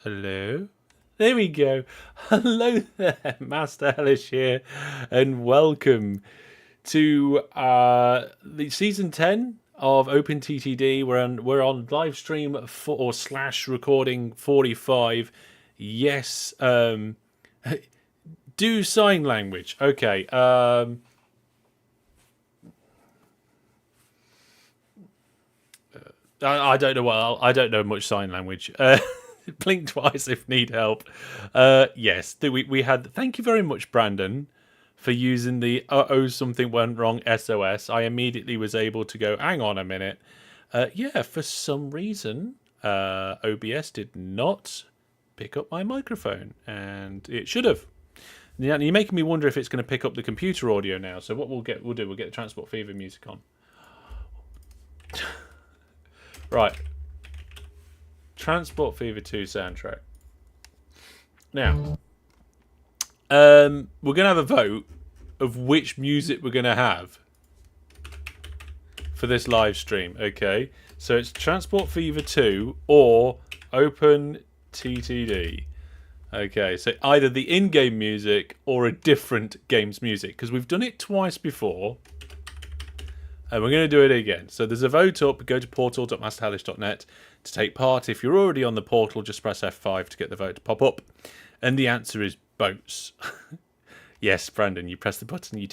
Hello. There we go. Hello there, Master Hellish here, and welcome to the season 10 of OpenTTD. We're on live stream or slash recording 45. Yes. Do sign language. Okay. I don't know. Well, I don't know much sign language. Blink twice if need help. Yes, we had. Thank you very much, Brandon, for using the oh something went wrong SOS. I immediately was able to go. Hang on a minute. Yeah, for some reason, OBS did not pick up my microphone, and it should have. Now, you're making me wonder if it's going to pick up the computer audio now. So what we'll get the Transport Fever music on. Right. Transport Fever 2 soundtrack. Now, we're going to have a vote of which music we're going to have for this live stream, okay? So it's Transport Fever 2 or OpenTTD. Okay, so either the in-game music or a different game's music, because we've done it twice before. And we're going to do it again. So there's a vote up. Go to portal.masterhellish.net to take part. If you're already on the portal, just press F5 to get the vote to pop up. And the answer is boats. Yes, Brandon, you pressed the button. You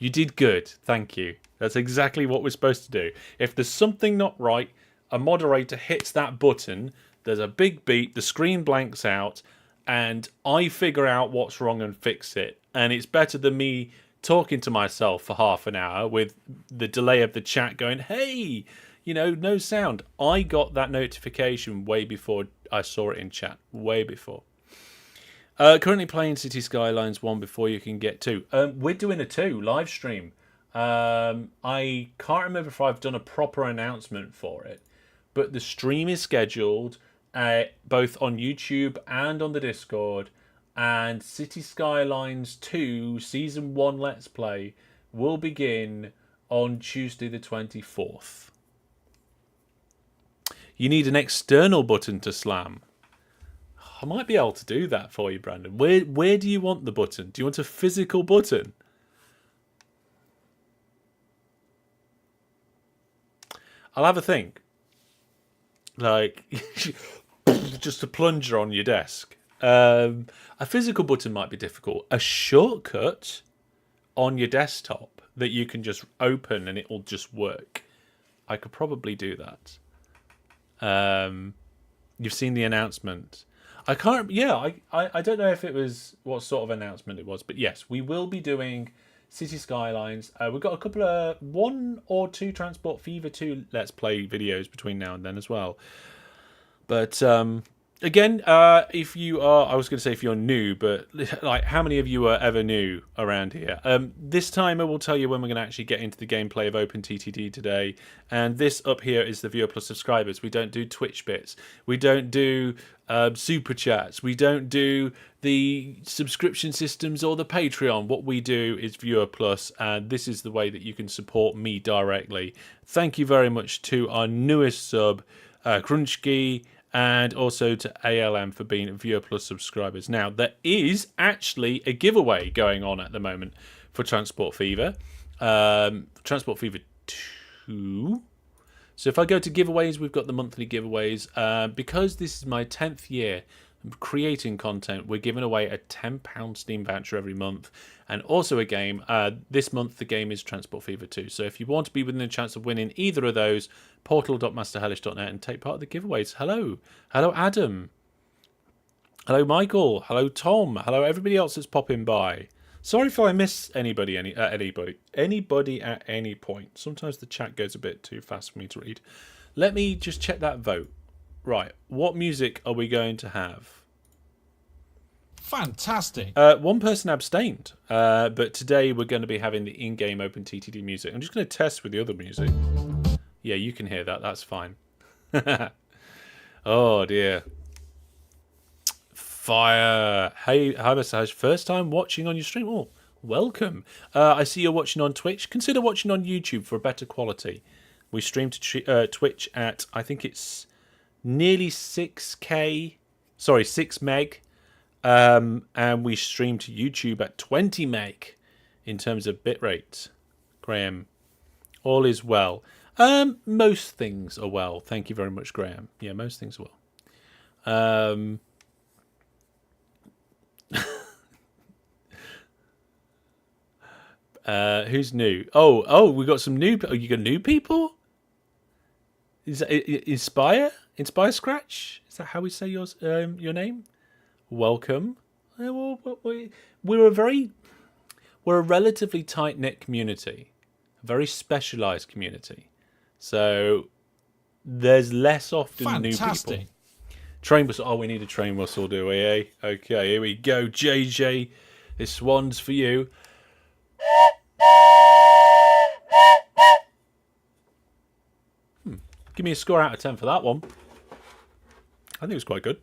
did good. Thank you. That's exactly what we're supposed to do. If there's something not right, a moderator hits that button. There's a big beep. The screen blanks out. And I figure out what's wrong and fix it. And it's better than me talking to myself for half an hour with the delay of the chat going, hey, no sound. I got that notification way before I saw it in chat. Way before. Currently playing City Skylines 1 before you can get 2. We're doing a 2 live stream. I can't remember if I've done a proper announcement for it, but the stream is scheduled both on YouTube and on the Discord. And City Skylines 2 Season 1 Let's Play will begin on Tuesday the 24th. You need an external button to slam. I might be able to do that for you, Brandon. Where do you want the button? Do you want a physical button? I'll have a think. Like, just a plunger on your desk. A physical button might be difficult. A shortcut on your desktop that you can just open and it will just work. I could probably do that. You've seen the announcement. I can't. Yeah, I don't know if it was what sort of announcement it was, but yes, we will be doing City Skylines. We've got a couple of 1 or 2 Transport Fever 2 Let's Play videos between now and then as well. But again, if you are, I was going to say if you're new, but like how many of you are ever new around here? This time I will tell you when we're going to actually get into the gameplay of OpenTTD today. And this up here is the viewer plus subscribers. We don't do Twitch bits. We don't do super chats. We don't do the subscription systems or the Patreon. What we do is viewer plus, and this is the way that you can support me directly. Thank you very much to our newest sub, Crunchkey, and also to ALM for being viewer plus subscribers. Now, there is actually a giveaway going on at the moment for Transport Fever. Transport Fever 2. So if I go to giveaways, we've got the monthly giveaways. Because this is my 10th year creating content, we're giving away a £10 Steam voucher every month. And also a game. This month, the game is Transport Fever 2. So if you want to be within a chance of winning either of those, portal.masterhellish.net and take part of the giveaways. Hello. Hello, Adam. Hello, Michael. Hello, Tom. Hello, everybody else that's popping by. Sorry if I miss anybody at any point. Sometimes the chat goes a bit too fast for me to read. Let me just check that vote. Right. What music are we going to have? Fantastic. One person abstained, but today we're going to be having the in-game OpenTTD music. I'm just going to test with the other music. Yeah, you can hear that. That's fine. Oh, dear. Fire. Hey, hi, Massage. First time watching on your stream. Oh, welcome. I see you're watching on Twitch. Consider watching on YouTube for a better quality. We stream to Twitch at, I think it's nearly 6K Sorry, 6 meg. And we stream to YouTube at 20 meg in terms of bitrate. Graham, all is well. Most things are well. Thank you very much, Graham. Yeah, most things are well. Who's new? Oh, we got some new. Oh, you got new people? Is that Inspire Scratch? Is that how we say your name? Welcome. We're a relatively tight knit community, a very specialised community. So there's less often new people. Train whistle. Oh, we need a train whistle, do we? Eh? Okay, here we go, JJ. This one's for you. Give me a score out of 10 for that one. I think it was quite good.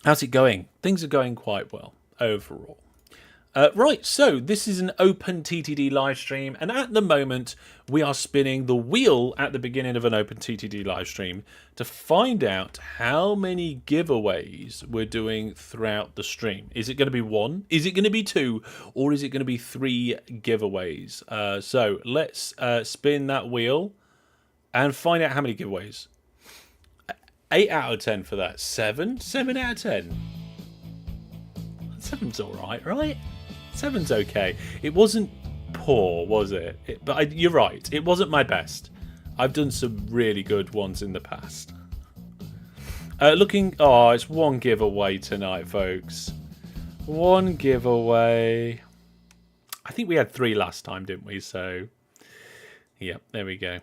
How's it going? Things are going quite well overall. Right, so this is an OpenTTD live stream, and at the moment we are spinning the wheel at the beginning of an OpenTTD live stream to find out how many giveaways we're doing throughout the stream. Is it going to be 1? Is it going to be 2? Or is it going to be 3 giveaways? So let's spin that wheel and find out how many giveaways. 8 out of 10 for that. 7? 7 out of 10. 7's alright, right? 7's okay. It wasn't poor, was it? You're right. It wasn't my best. I've done some really good ones in the past. It's 1 giveaway tonight, folks. 1 giveaway. I think we had 3 last time, didn't we? So, yeah, there we go.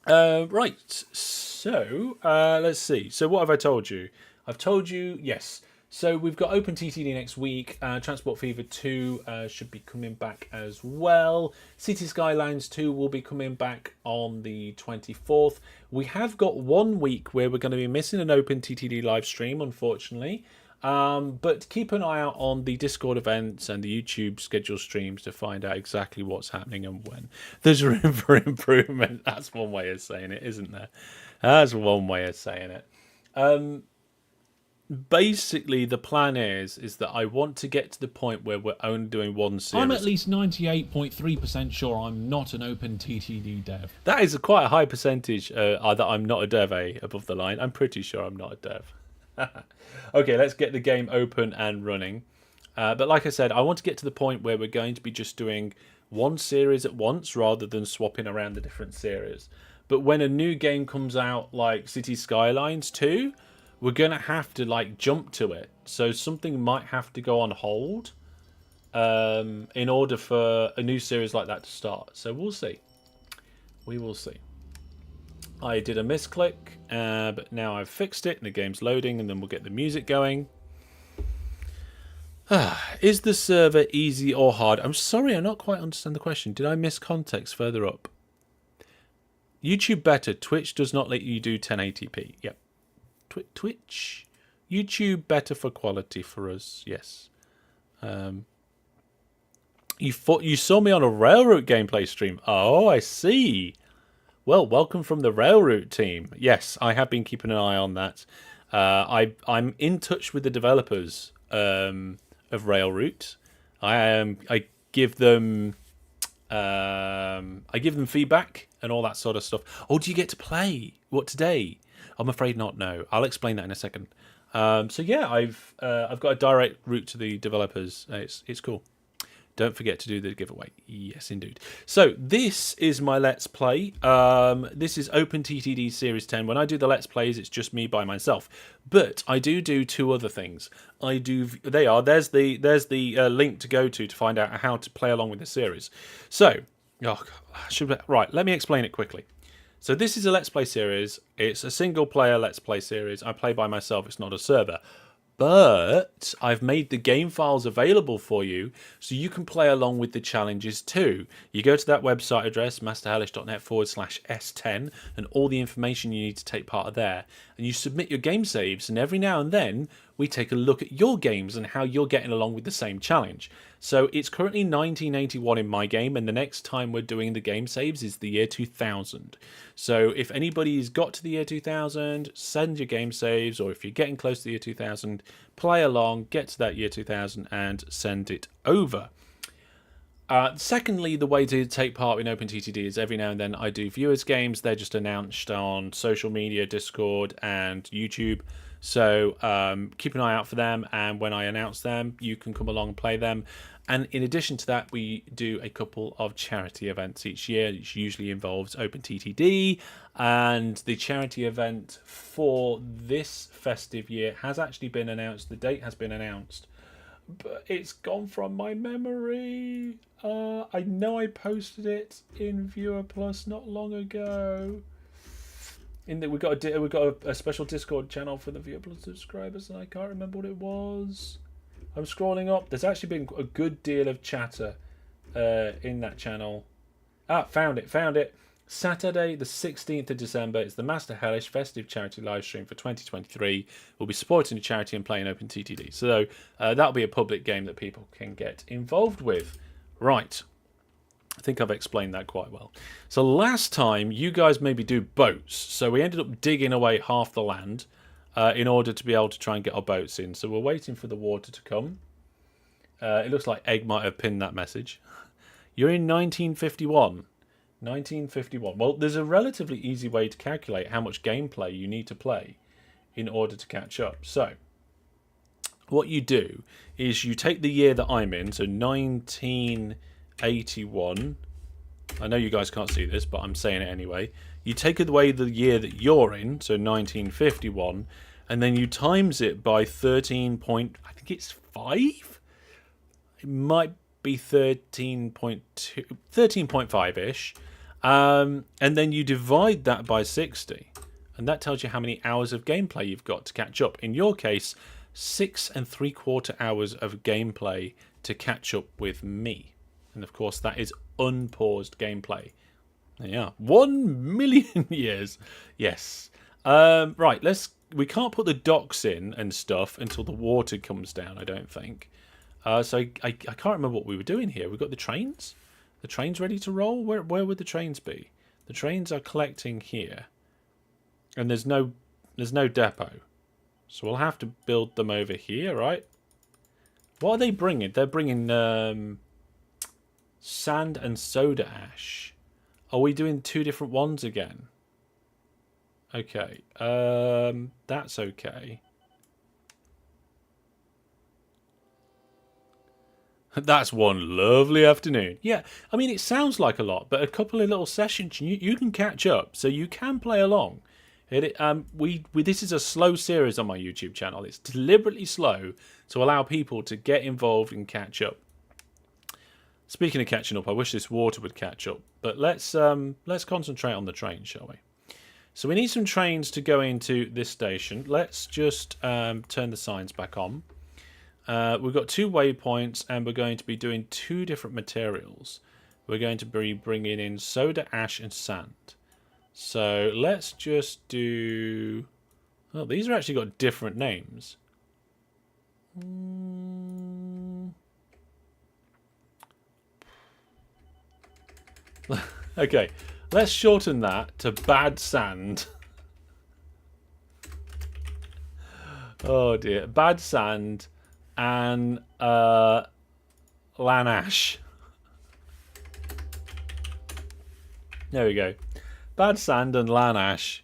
Right. So, let's see. So, what have I told you? I've told you, yes. So we've got OpenTTD next week. Transport Fever 2 should be coming back as well. City Skylines 2 will be coming back on the 24th. We have got 1 week where we're going to be missing an OpenTTD live stream, unfortunately. But keep an eye out on the Discord events and the YouTube schedule streams to find out exactly what's happening and when. There's room for improvement. That's one way of saying it, isn't there? That's one way of saying it. Basically, the plan is that I want to get to the point where we're only doing 1 series. I'm at least 98.3% sure I'm not an OpenTTD dev. That is quite a high percentage that I'm not a dev, above the line. I'm pretty sure I'm not a dev. Okay, let's get the game open and running. But like I said, I want to get to the point where we're going to be just doing 1 series at once rather than swapping around the different series. But when a new game comes out like City Skylines 2... we're going to have to jump to it. So something might have to go on hold in order for a new series like that to start. So we'll see. We will see. I did a misclick, but now I've fixed it and the game's loading, and then we'll get the music going. Is the server easy or hard? I'm sorry, I don't quite understand the question. Did I miss context further up? YouTube better. Twitch does not let you do 1080p. Yep. Twitch, YouTube better for quality for us. Yes. You saw me on a Railroad gameplay stream. Oh, I see. Well, welcome from the Railroad team. Yes, I have been keeping an eye on that. I'm in touch with the developers of Railroad. I give them feedback and all that sort of stuff. Oh, do you get to play? What, today? I'm afraid not. No, I'll explain that in a second. So yeah, I've got a direct route to the developers. It's cool. Don't forget to do the giveaway. Yes, indeed. So this is my Let's Play. This is OpenTTD Series 10. When I do the Let's Plays, it's just me by myself. But I do 2 other things. There's the link to go to find out how to play along with the series. So, right, let me explain it quickly. So this is a Let's Play series. It's a single player Let's Play series. I play by myself. It's not a server. But I've made the game files available for you so you can play along with the challenges too. You go to that website address, masterhellish.net/S10, and all the information you need to take part of there. And you submit your game saves, and every now and then we take a look at your games and how you're getting along with the same challenge. So it's currently 1981 in my game, and the next time we're doing the game saves is the year 2000. So if anybody's got to the year 2000, send your game saves, or if you're getting close to the year 2000, play along, get to that year 2000 and send it over. Secondly, the way to take part in OpenTTD is every now and then I do viewers games. They're just announced on social media, Discord and YouTube. So keep an eye out for them, and when I announce them, you can come along and play them. And in addition to that, we do a couple of charity events each year, which usually involves OpenTTD. And the charity event for this festive year has actually been announced. The date has been announced, but it's gone from my memory. I know I posted it in Viewer Plus not long ago. In that we got a special Discord channel for the Viewer Plus subscribers, and I can't remember what it was. I'm scrolling up. There's actually been a good deal of chatter in that channel. Found it. Saturday, the 16th of December, is the Master Hellish Festive Charity Livestream for 2023. We'll be supporting the charity and playing OpenTTD. So that'll be a public game that people can get involved with. Right. I think I've explained that quite well. So last time, you guys maybe do boats. So we ended up digging away half the land in order to be able to try and get our boats in. So we're waiting for the water to come. It looks like Egg might have pinned that message. You're in 1951. 1951. Well, there's a relatively easy way to calculate how much gameplay you need to play in order to catch up. So what you do is you take the year that I'm in, so 1981. I know you guys can't see this, but I'm saying it anyway. You take away the year that you're in, so 1951, and then you times it by 13 point, I think it's 5? It might be 13.2, 13.5-ish. And then you divide that by 60, and that tells you how many hours of gameplay you've got to catch up. In your case, 6 3/4 hours of gameplay to catch up with me. And of course, that is unpaused gameplay. Yeah, 1 million years. Yes. Right, we can't put the docks in and stuff until the water comes down, I don't think. So I can't remember what we were doing here. We've got the trains. The trains ready to roll? Where would the trains be? The trains are collecting here. And there's no depot. So we'll have to build them over here, right? What are they bringing? They're bringing sand and soda ash. Are we doing 2 different ones again? Okay. That's okay. That's one lovely afternoon. Yeah, I mean, it sounds like a lot, but a couple of little sessions, you can catch up, so you can play along. This is a slow series on my YouTube channel. It's deliberately slow to allow people to get involved and catch up. Speaking of catching up, I wish this water would catch up, but let's concentrate on the train, shall we? So we need some trains to go into this station. Let's just turn the signs back on. We've got 2 waypoints, and we're going to be doing 2 different materials. We're going to be bringing in soda ash and sand. So let's just do... Oh, these are actually got different names. Okay, let's shorten that to bad sand. Oh dear, bad sand and Lanash. There we go. Bad sand and Lanash.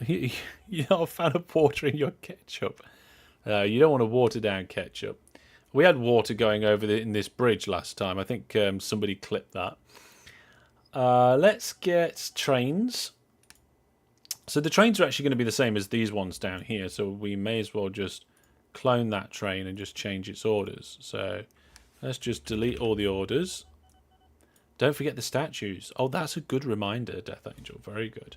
You're not a fan of water in your ketchup. You don't want to water down ketchup. We had water going over in this bridge last time. I think somebody clipped that. Let's get trains. So the trains are actually going to be the same as these ones down here. So we may as well just clone that train and just change its orders. So let's just delete all the orders. Don't forget the statues. Oh, that's a good reminder, Death Angel. Very good.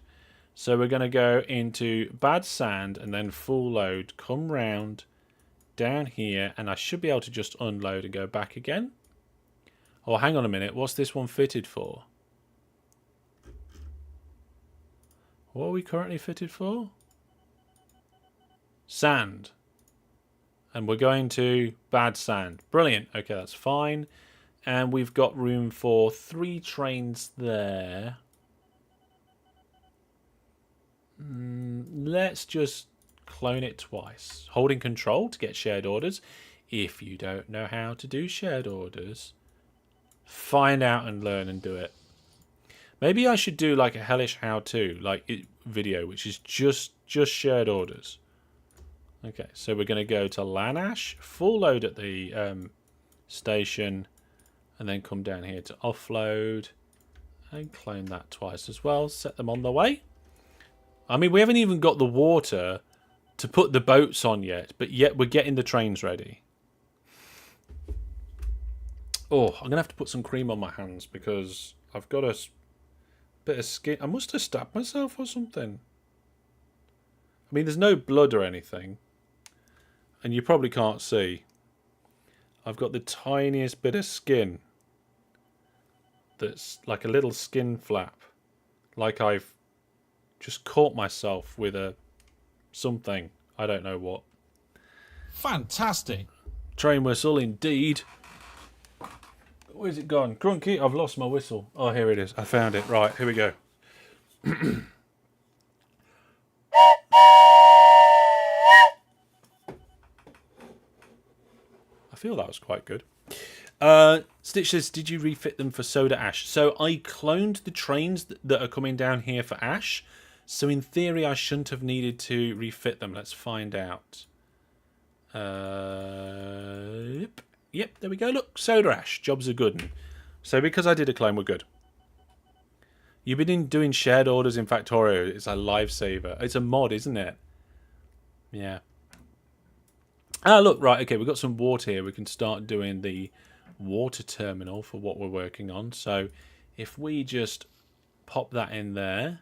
So we're going to go into bad sand and then full load. Come round down here, and I should be able to just unload and go back again. Oh, hang on a minute. What's this one fitted for? What are we currently fitted for? Sand. And we're going to bad sand. Brilliant. Okay, that's fine. And we've got room for 3 trains there. Let's just clone it twice. Holding control to get shared orders. If you don't know how to do shared orders, find out and learn and do it. Maybe I should do like a hellish how-to video, which is just shared orders. Okay, so we're going to go to Lanash, full load at the station, and then come down here to offload and clone that twice as well. Set them on the way. I mean, we haven't even got the water to put the boats on yet, but yet we're getting the trains ready. Oh, I'm going to have to put some cream on my hands because I've got a bit of skin. I must have stabbed myself or something. I mean, there's no blood or anything. And you probably can't see. I've got the tiniest bit of skin. That's like a little skin flap. Like I've just caught myself with a something. I don't know what. Fantastic. Train whistle, indeed. Where's it gone? Grunky, I've lost my whistle. Oh, here it is. I found it. Right, here we go. I feel that was quite good. Stitch says, did you refit them for soda ash? So I cloned the trains that are coming down here for ash. So in theory, I shouldn't have needed to refit them. Let's find out. Yep, there we go. Look, soda ash. Jobs are good. So because I did a clone, we're good. You've been doing shared orders in Factorio. It's a lifesaver. It's a mod, isn't it? Yeah. Ah, look, right, okay, we've got some water here. We can start doing the water terminal for what we're working on. So if we just pop that in there,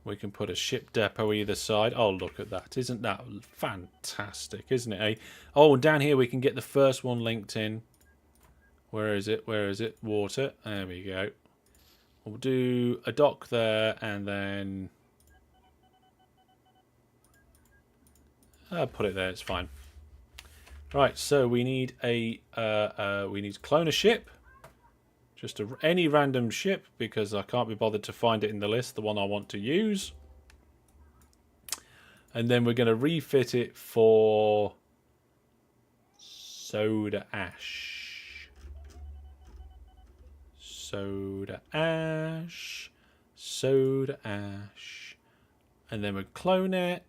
we can put a ship depot either side. Oh, look at that. Isn't that fantastic, isn't it? Eh? Oh, and down here we can get the first one linked in. Where is it? Where is it? Water. There we go. We'll do a dock there and then... I'll put it there, it's fine. Right, so we need we need to clone a ship. Just any random ship, because I can't be bothered to find it in the list, the one I want to use. And then we're going to refit it for soda ash. Soda ash. Soda ash. And then we'll clone it.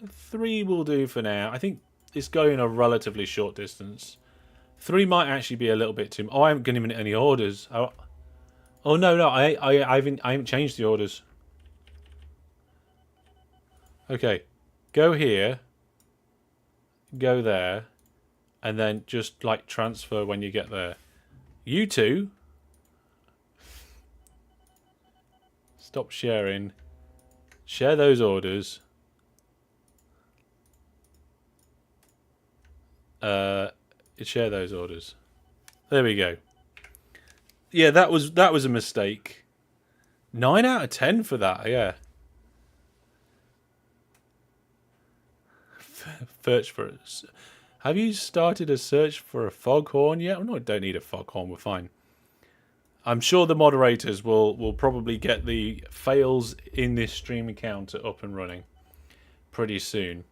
3 will do for now. I think it's going a relatively short distance. 3 might actually be a little bit too... Oh, I haven't given any orders. Oh no, I haven't changed the orders. Okay, go here, go there, and then just like transfer when you get there. You two, stop sharing. Share those orders. Share those orders. There we go. Yeah, that was a mistake. 9 out of 10 for that. Yeah. Search for it. Have you started a search for a foghorn yet? No, I don't need a foghorn. We're fine. I'm sure the moderators will probably get the fails in this stream counter up and running pretty soon.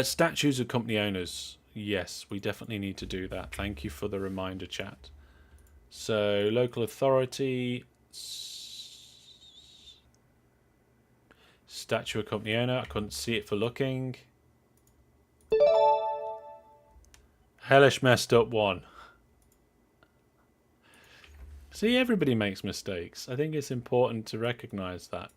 Statues of company owners. Yes, we definitely need to do that. Thank you for the reminder, chat. So, local authority. Statue of company owner. I couldn't see it for looking. Hellish messed up one. See, everybody makes mistakes. I think it's important to recognize that.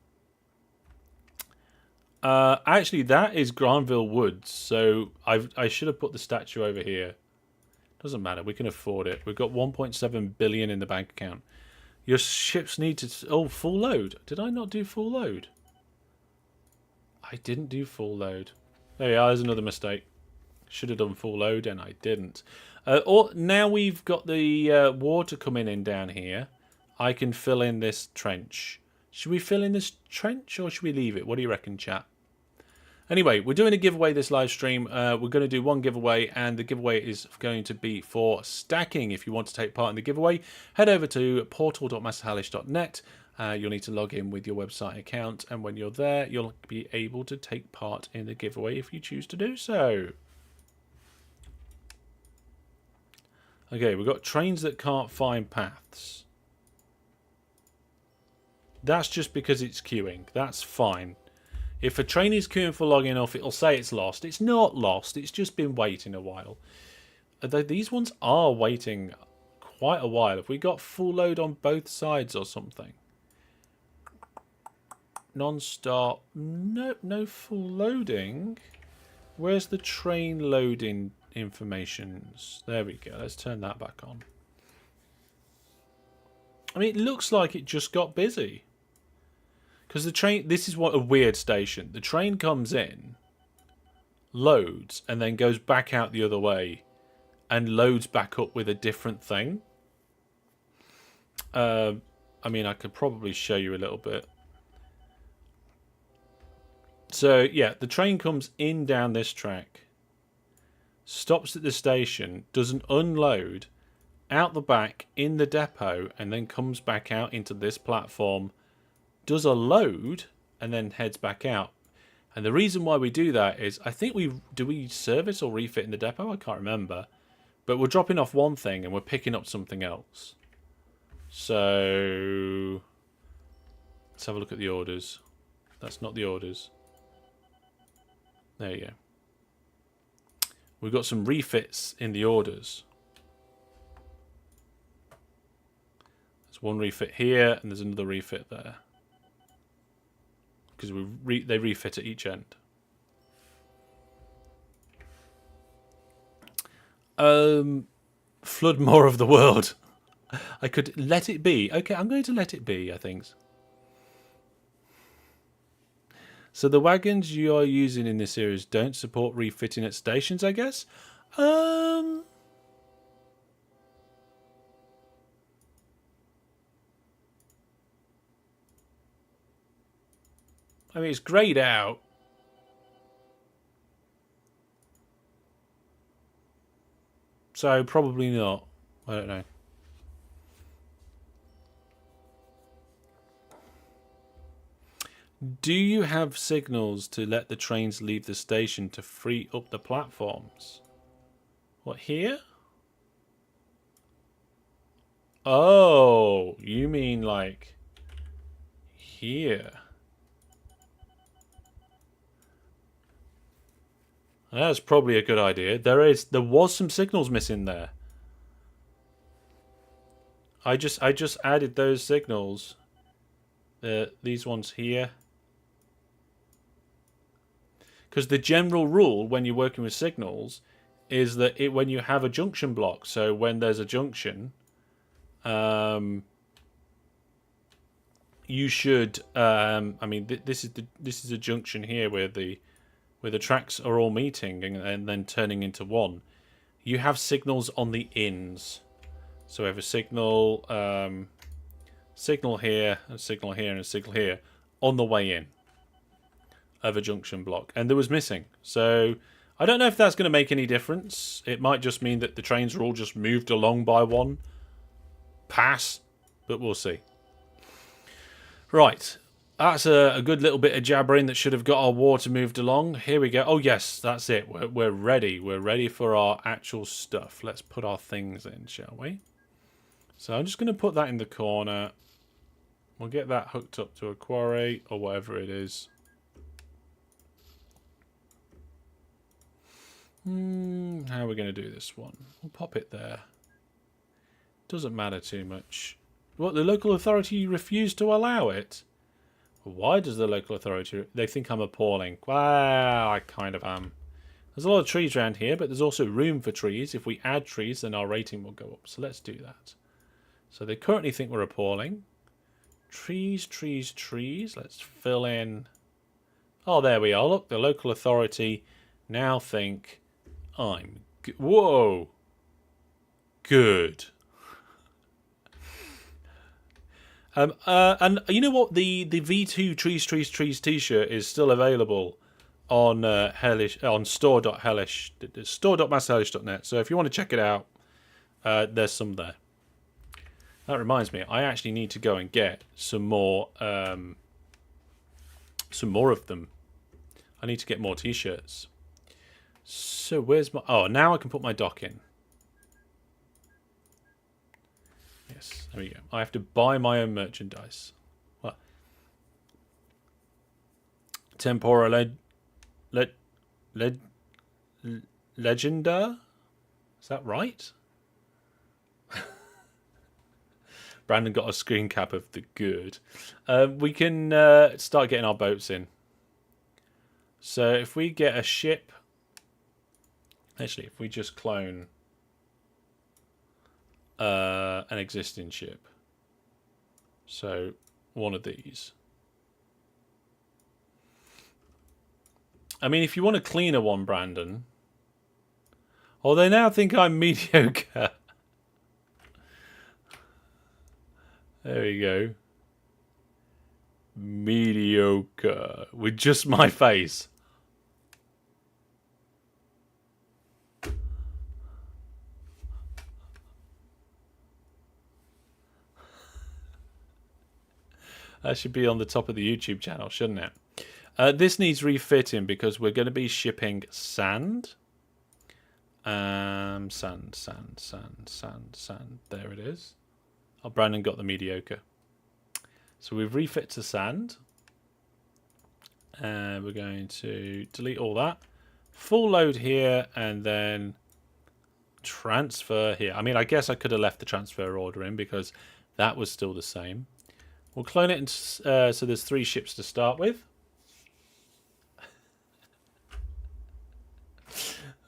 Actually, that is Granville Woods, so I should have put the statue over here. Doesn't matter, we can afford it. We've got 1.7 billion in the bank account. Your ships need to... Oh, full load. Did I not do full load? I didn't do full load. There we are, there's another mistake. Should have done full load, and I didn't. Now we've got the water coming in down here, I can fill in this trench. Should we fill in this trench, or should we leave it? What do you reckon, chat? Anyway, we're doing a giveaway this live stream. We're going to do one giveaway, and the giveaway is going to be for stacking. If you want to take part in the giveaway, head over to portal.masterhallish.net. You'll need to log in with your website account, and when you're there, you'll be able to take part in the giveaway if you choose to do so. Okay, we've got trains that can't find paths. That's just because it's queuing. That's fine. If a train is queuing for long enough, it'll say it's lost. It's not lost. It's just been waiting a while. These ones are waiting quite a while. Have we got full load on both sides or something? Non-stop. Nope, no full loading. Where's the train loading informations? There we go. Let's turn that back on. I mean, it looks like it just got busy. Because the train, this is what a weird station. The train comes in, loads, and then goes back out the other way, and loads back up with a different thing. I mean, I could probably show you a little bit. So, yeah, the train comes in down this track, stops at the station, doesn't unload, out the back, in the depot, and then comes back out into this platform, does a load, and then heads back out. And the reason why we do that is, I think we service or refit in the depot? I can't remember. But we're dropping off one thing and we're picking up something else. So let's have a look at the orders. That's not the orders. There you go. We've got some refits in the orders. There's one refit here and there's another refit there. Because they refit at each end. Flood more of the world. I could let it be. Okay, I'm going to let it be, I think. So the wagons you are using in this series don't support refitting at stations, I guess? I mean, it's greyed out. So probably not. I don't know. Do you have signals to let the trains leave the station to free up the platforms? What, here? Oh, you mean like here? That's probably a good idea. There was some signals missing there. I just added those signals. These ones here. Because the general rule when you're working with signals is that when you have a junction block, so when there's a junction, you should. I mean, this is a junction here where the tracks are all meeting and then turning into one. You have signals on the ins. So we have a signal, signal here, a signal here, and a signal here on the way in of a junction block. And there was missing. So I don't know if that's going to make any difference. It might just mean that the trains are all just moved along by one pass, but we'll see. Right. That's a good little bit of jabbering that should have got our water moved along. Here we go. Oh, yes, that's it. We're ready. We're ready for our actual stuff. Let's put our things in, shall we? So I'm just going to put that in the corner. We'll get that hooked up to a quarry or whatever it is. How are we going to do this one? We'll pop it there. Doesn't matter too much. What, the local authority refused to allow it? Why does the local authority... They think I'm appalling. Well, I kind of am. There's a lot of trees around here, but there's also room for trees. If we add trees, then our rating will go up. So let's do that. So they currently think we're appalling. Trees, trees, trees. Let's fill in... Oh, there we are. Look, the local authority now think I'm... Whoa! Good. And you know what? The V2 Trees, Trees, Trees t-shirt is still available on hellish on store.masshellish.net. So if you want to check it out, there's some there. That reminds me, I actually need to go and get some more of them. I need to get more t-shirts. So where's my... Oh, now I can put my dock in. Yes, there we go. I have to buy my own merchandise. What? Tempora Legenda? Is that right? Brandon got a screen cap of the good. We can start getting our boats in. So if we get a ship... Actually, if we just clone an existing ship. So one of these. I mean, if you want a cleaner one, Brandon... Oh, they now think I'm mediocre. There we go. Mediocre. With just my face. That should be on the top of the YouTube channel, shouldn't it? This needs refitting because we're going to be shipping sand. Sand. There it is. Oh, Brandon got the mediocre. So we've refit to sand. And we're going to delete all that. Full load here and then transfer here. I mean, I guess I could have left the transfer order in because that was still the same. We'll clone it, and so there's 3 ships to start with.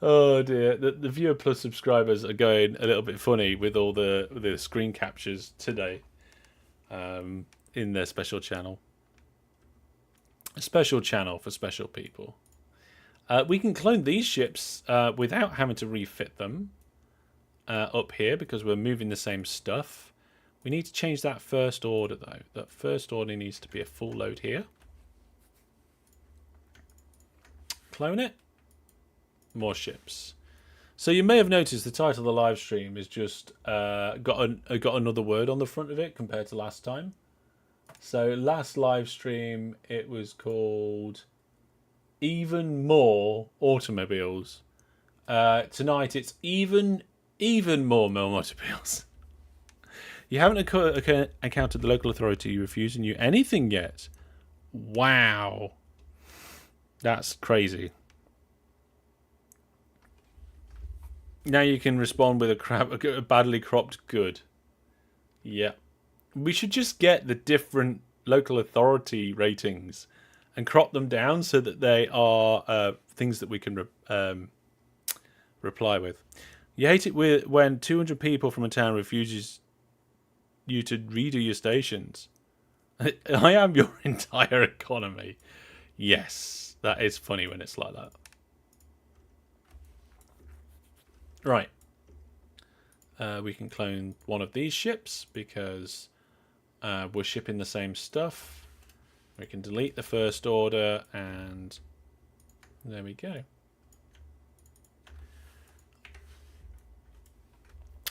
Oh dear, the viewer plus subscribers are going a little bit funny with all the screen captures today in their special channel. A special channel for special people. We can clone these ships without having to refit them up here because we're moving the same stuff. We need to change that first order though. That first order needs to be a full load here. Clone it. More ships. So you may have noticed the title of the live stream is just got another word on the front of it compared to last time. So last live stream it was called Even More Automobiles. Tonight it's even more automobiles. You haven't encountered the local authority refusing you anything yet. Wow. That's crazy. Now you can respond with a badly cropped good. Yeah. We should just get the different local authority ratings and crop them down so that they are things that we can reply with. You hate it when 200 people from a town refuses you to redo your stations. I am your entire economy. Yes, that is funny when it's like that. Right. We can clone one of these ships because we're shipping the same stuff. We can delete the first order and there we go.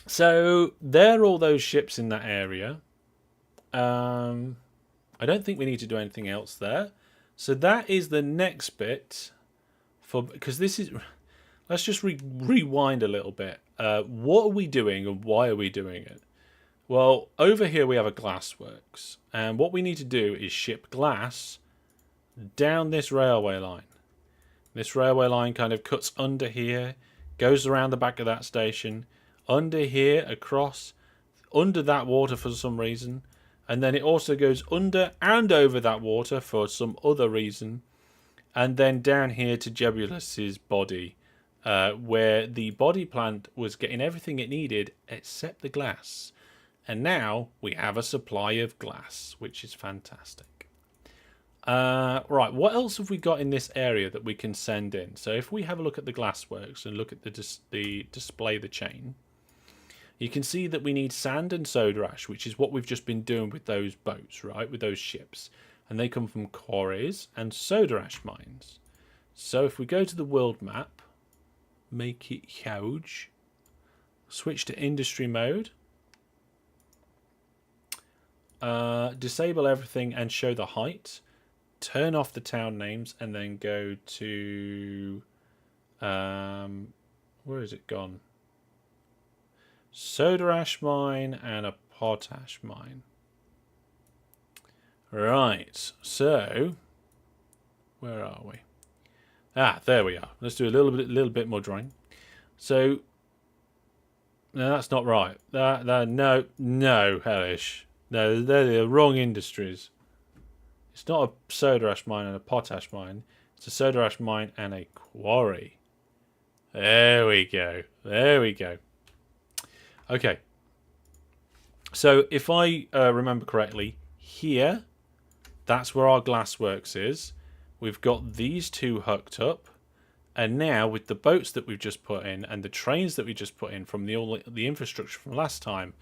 So there are all those ships in that area. I don't think we need to do anything else there. So that is the next bit because this is... Let's just rewind a little bit. What are we doing and why are we doing it? Well, over here we have a glassworks. And what we need to do is ship glass down this railway line. This railway line kind of cuts under here, goes around the back of that station, under here, across, under that water for some reason. And then it also goes under and over that water for some other reason. And then down here to Jebulus's body. Where the body plant was getting everything it needed except the glass. And now we have a supply of glass, which is fantastic. Right, what else have we got in this area that we can send in? So if we have a look at the glassworks and look at the display the chain, you can see that we need sand and soda ash, which is what we've just been doing with those boats, right? With those ships. And they come from quarries and soda ash mines. So if we go to the world map, make it huge, switch to industry mode, disable everything and show the height, turn off the town names, and then go to where is it gone? Soda ash mine and a potash mine. Right, so where are we? Ah, there we are. Let's do a little bit more drawing. So no, that's not right. No, hellish. No, they're the wrong industries. It's not a soda ash mine and a potash mine. It's a soda ash mine and a quarry. There we go. There we go. Okay. So if I remember correctly, here, that's where our glassworks is. We've got these two hooked up. And now with the boats that we've just put in and the trains that we just put in from the infrastructure from last time,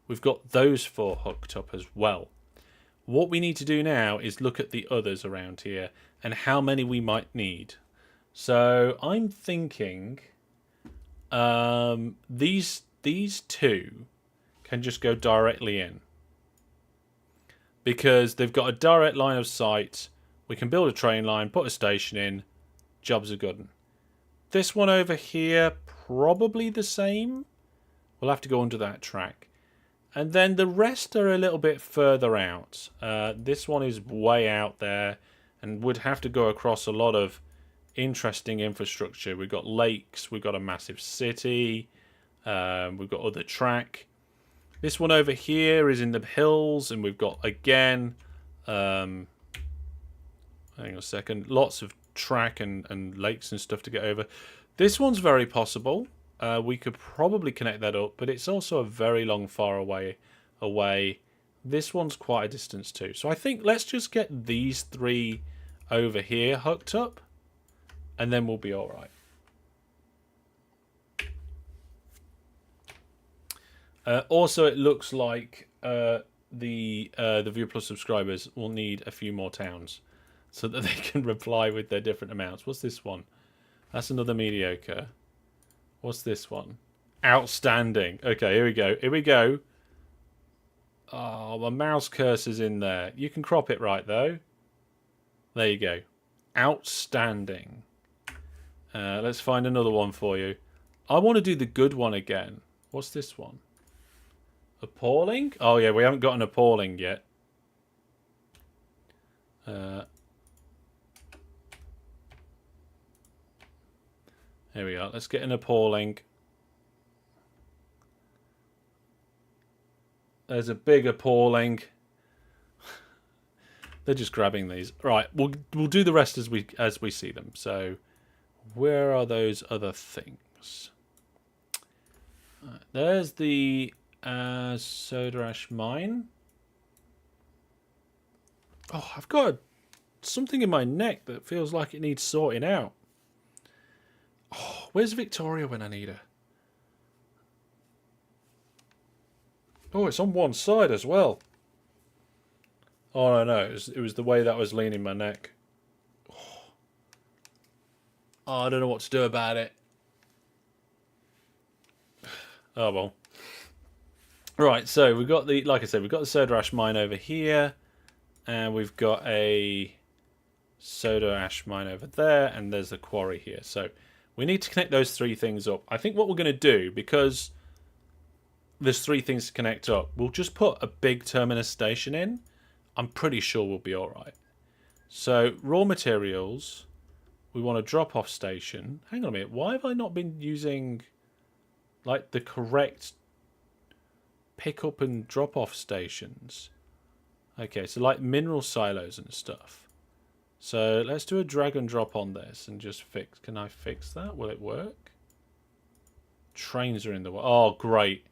we've got those four hooked up as well. What we need to do now is look at the others around here and how many we might need. So I'm thinking these two can just go directly in because they've got a direct line of sight. We can build a train line, put a station in, jobs are good. This one over here, probably the same. We'll have to go under that track. And then the rest are a little bit further out. This one is way out there and would have to go across a lot of interesting infrastructure. We've got lakes, we've got a massive city, we've got other track. This one over here is in the hills, and we've got, again, hang on a second, lots of track and lakes and stuff to get over. This one's very possible. We could probably connect that up, but it's also a very long far away. This one's quite a distance too. So I think let's just get these three over here hooked up, and then we'll be all right. Also, it looks like the View Plus subscribers will need a few more towns so that they can reply with their different amounts. What's this one? That's another mediocre. What's this one? Outstanding. Okay, here we go. Here we go. Oh, my mouse cursor's in there. You can crop it right, though. There you go. Outstanding. Let's find another one for you. I want to do the good one again. What's this one? Appalling? Oh, yeah, we haven't got an appalling yet. Here we are. Let's get an appalling. There's a big appalling. They're just grabbing these. Right, we'll do the rest as we see them. So, where are those other things? There's the soda ash mine. Oh, I've got something in my neck that feels like it needs sorting out. Oh, where's Victoria when I need her? Oh, it's on one side as well. Oh, no, it was the way that I was leaning my neck. Oh, I don't know what to do about it. Oh, well. Right, so we've got the, like I said, we've got the soda ash mine over here. And we've got a soda ash mine over there. And there's the quarry here. So we need to connect those three things up. I think what we're going to do, because there's three things to connect up, we'll just put a big terminus station in. I'm pretty sure we'll be all right. So raw materials, we want a drop-off station. Hang on a minute. Why have I not been using like the correct pick-up and drop-off stations? Okay, so like mineral silos and stuff. So let's do a drag and drop on this and just fix. Can I fix that? Will it work? Trains are in the way. Oh, great.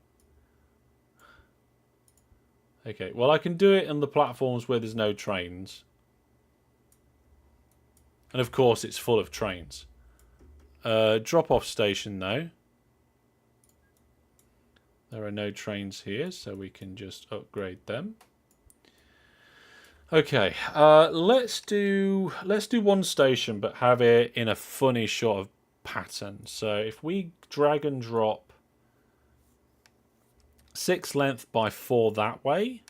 Okay, well I can do it on the platforms where there's no trains. And of course it's full of trains. Drop-off station though. There are no trains here, so we can just upgrade them. Okay, let's do one station, but have it in a funny sort of pattern. So if we drag and drop 6 length by 4 that way,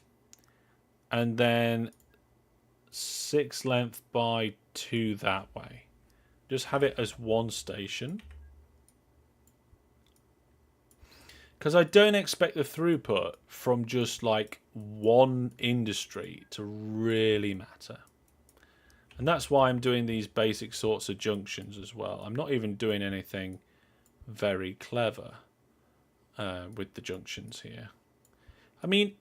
and then 6 length by 2 that way, just have it as one station. Because I don't expect the throughput from just like one industry to really matter. And that's why I'm doing these basic sorts of junctions as well. I'm not even doing anything very clever with the junctions here. I mean,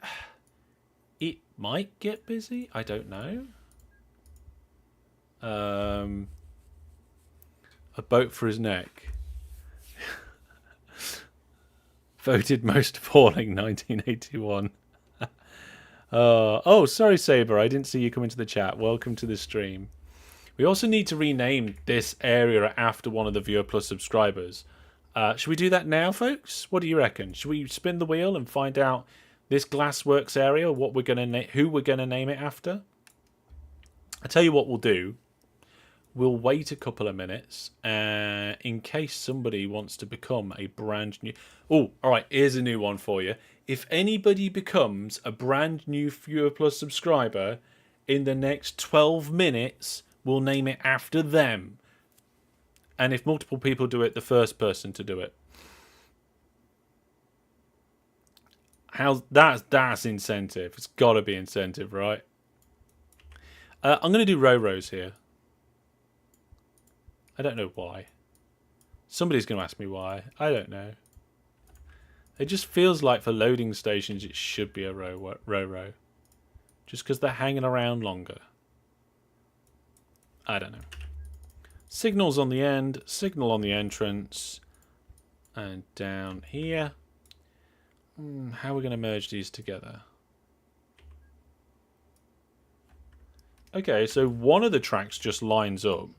it might get busy. I don't know. A boat for his neck. Voted most appalling 1981. Oh, sorry, Saber. I didn't see you come into the chat. Welcome to the stream. We also need to rename this area after one of the Viewer Plus subscribers. Should we do that now, folks? What do you reckon? Should we spin the wheel and find out this Glassworks area, what we're gonna who we're gonna name it after? I tell you what we'll do. We'll wait a couple of minutes in case somebody wants to become a brand new... Oh, all right, here's a new one for you. If anybody becomes a brand new Viewer Plus subscriber in the next 12 minutes, we'll name it after them. And if multiple people do it, the first person to do it. That's incentive. It's got to be incentive, right? I'm going to do rows here. I don't know why. Somebody's going to ask me why. I don't know. It just feels like for loading stations it should be a row. Just because they're hanging around longer. I don't know. Signals on the end. Signal on the entrance. And down here. How are we going to merge these together? Okay, so one of the tracks just lines up.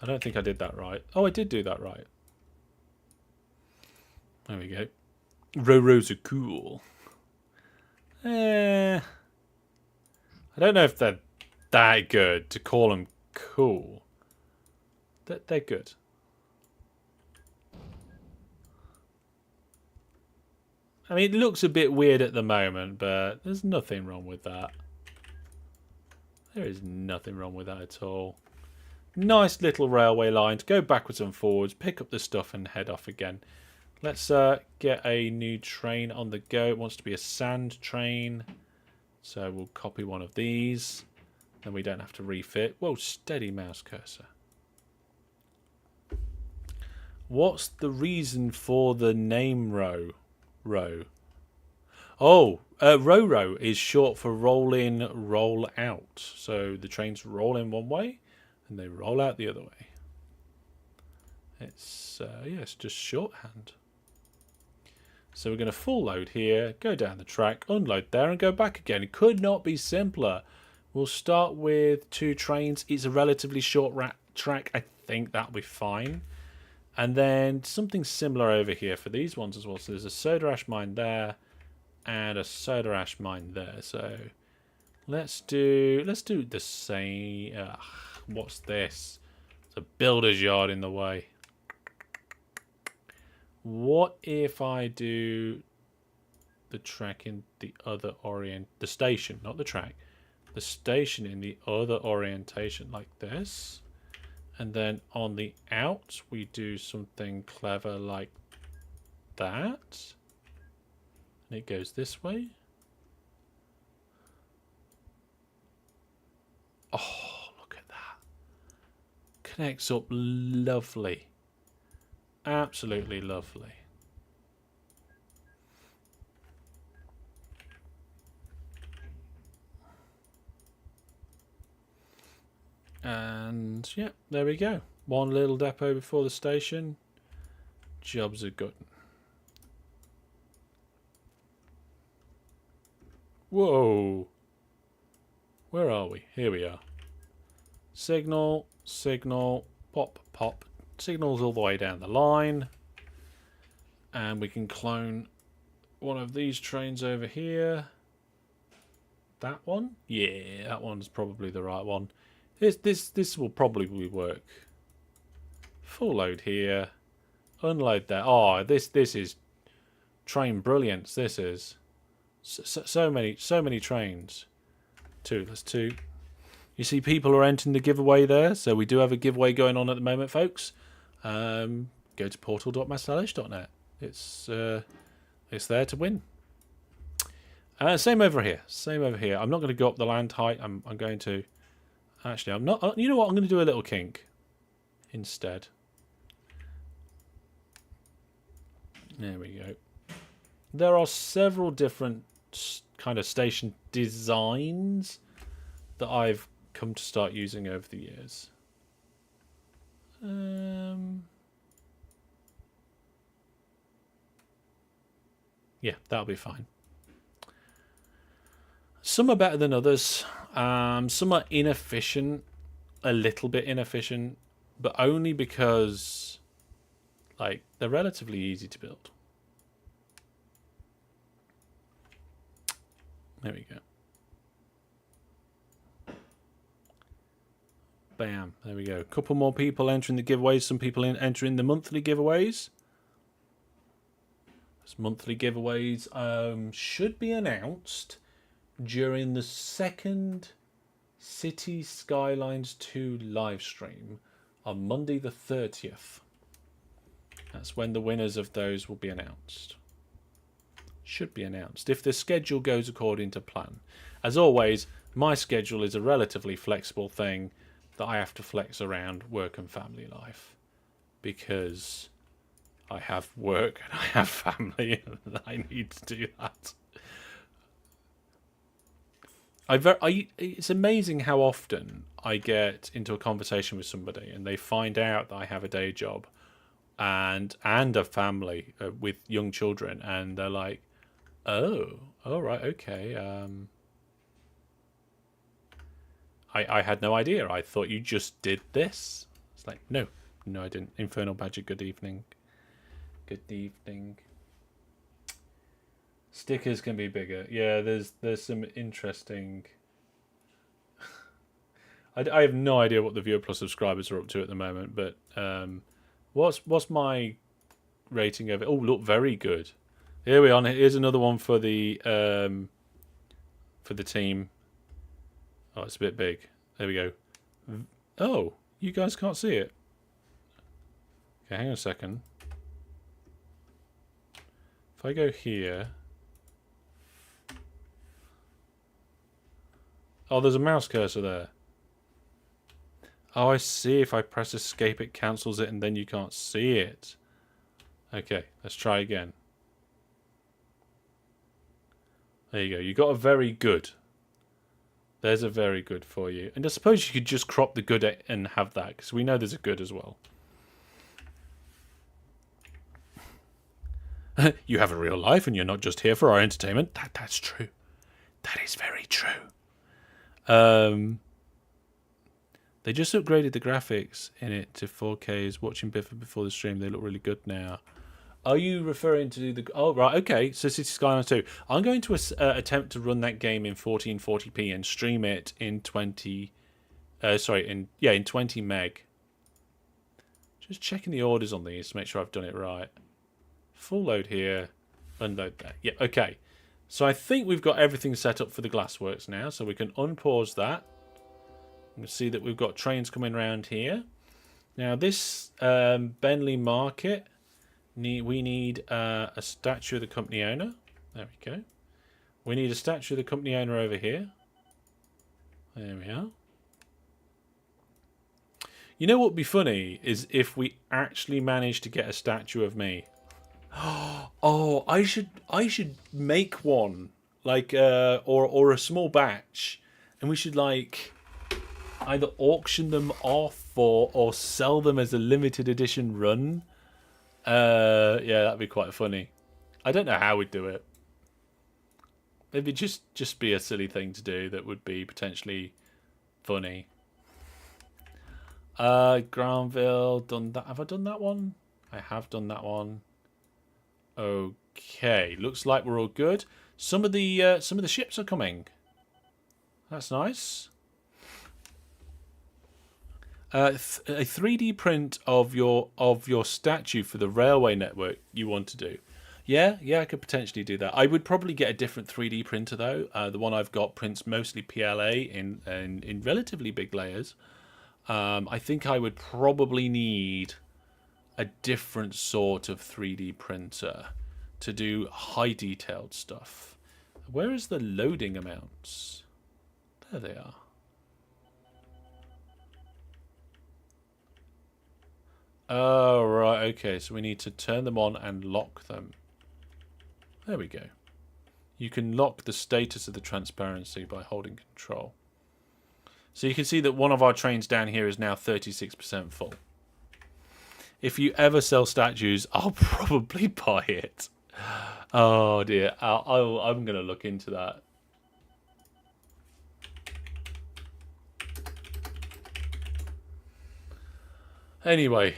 I don't think I did that right. Oh, I did do that right. There we go. Rows are cool. I don't know if they're that good to call them cool. They're good. I mean, it looks a bit weird at the moment, but there's nothing wrong with that. There is nothing wrong with that at all. Nice little railway line to go backwards and forwards, pick up the stuff and head off again. Let's get a new train on the go. It wants to be a sand train. So we'll copy one of these. Then we don't have to refit. Whoa, steady mouse cursor. What's the reason for the name row? Oh, row is short for roll in, roll out. So the trains roll in one way and they roll out the other way. It's yeah, it's just shorthand. So we're going to full load here, go down the track, unload there and go back again. It could not be simpler. We'll start with 2 trains. It's a relatively short track. I think that'll be fine. And then something similar over here for these ones as well. So there's a soda ash mine there and a soda ash mine there. So let's do the same. What's this? It's a builder's yard in the way. What if I do the track in the other the station, not the track, the station in the other orientation like this? And then on the out, we do something clever like that. And it goes this way. Oh, look at that. Connects up lovely. Absolutely lovely. And yeah, there we go. One little depot before the station. Jobs are good. Whoa. Where are we? Here we are. Signal, signal, pop, pop. Signals all the way down the line. And we can clone one of these trains over here. that one? Yeah, that one's probably the right one. This will probably work. Full load here. Unload there. Oh, this is train brilliance. This is so many trains. That's two. You see, people are entering the giveaway there, so we do have a giveaway going on at the moment, folks. Go to portal.masterlish.net. It's there to win. Same over here. I'm not going to go up the land height. I'm going to. Actually, I'm not. You know what? I'm going to do a little kink instead. There we go. There are several different kind of station designs that I've come to start using over the years. Yeah, that'll be fine. Some are better than others. Some are inefficient, a little bit inefficient, but only because like they're relatively easy to build. There we go. Bam. There we go. A couple more people entering the giveaways. Some people entering the monthly giveaways. Those monthly giveaways should be announced during the second City Skylines 2 live stream on Monday the 30th. That's when the winners of those will be announced. Should be announced if the schedule goes according to plan. As always, my schedule is a relatively flexible thing that I have to flex around work and family life because I have work and I have family and I need to do that. It's amazing how often I get into a conversation with somebody and they find out that I have a day job and a family with young children, and they're like, "Oh, all right, okay. I had no idea. I thought you just did this." It's like, no, I didn't. Infernal Badger, good evening. Good evening. Stickers can be bigger. Yeah, there's some interesting. I have no idea what the viewer plus subscribers are up to at the moment, but what's my rating of it? Oh, look, very good. Here we are. Here's another one for the team. Oh, it's a bit big. There we go. Oh, you guys can't see it. Okay, hang on a second. If I go here. Oh, there's a mouse cursor there. Oh, I see. If I press escape, it cancels it, and then you can't see it. Okay, let's try again. There you go. You got a very good. There's a very good for you. And I suppose you could just crop the good and have that, because we know there's a good as well. You have a real life, and you're not just here for our entertainment. That's true. That is very true. They just upgraded the graphics in it to 4K. Is watching before the stream. They look really good now. Are you referring to the? Oh right, okay. So City Skylines 2. I'm going to attempt to run that game in 1440p and stream it in 20. In 20 meg. Just checking the orders on these to make sure I've done it right. Full load here, unload there. Yeah, okay. So I think we've got everything set up for the Glassworks now, so we can unpause that. You can see that we've got trains coming around here. Now this Bentley Market, we need a statue of the company owner. There we go. We need a statue of the company owner over here. There we are. You know what would be funny is if we actually managed to get a statue of me. Oh, I should make one, like or a small batch, and we should like either auction them off or sell them as a limited edition run. Yeah, that'd be quite funny. I don't know how we'd do it. Maybe just be a silly thing to do that would be potentially funny. Granville, done that. Have I done that one? I have done that one. Okay, looks like we're all good. Some of the ships are coming. That's nice. A 3D print of your statue for the railway network you want to do. Yeah, I could potentially do that. I would probably get a different 3D printer though. The one I've got prints mostly PLA in relatively big layers. I think I would probably need a different sort of 3D printer to do high detailed stuff. Where is the loading amounts? There they are. Oh, right, okay, so we need to turn them on and lock them. There we go. You can lock the status of the transparency by holding control. So you can see that one of our trains down here is now 36% full. If you ever sell statues, I'll probably buy it. Oh dear, I'm going to look into that. Anyway,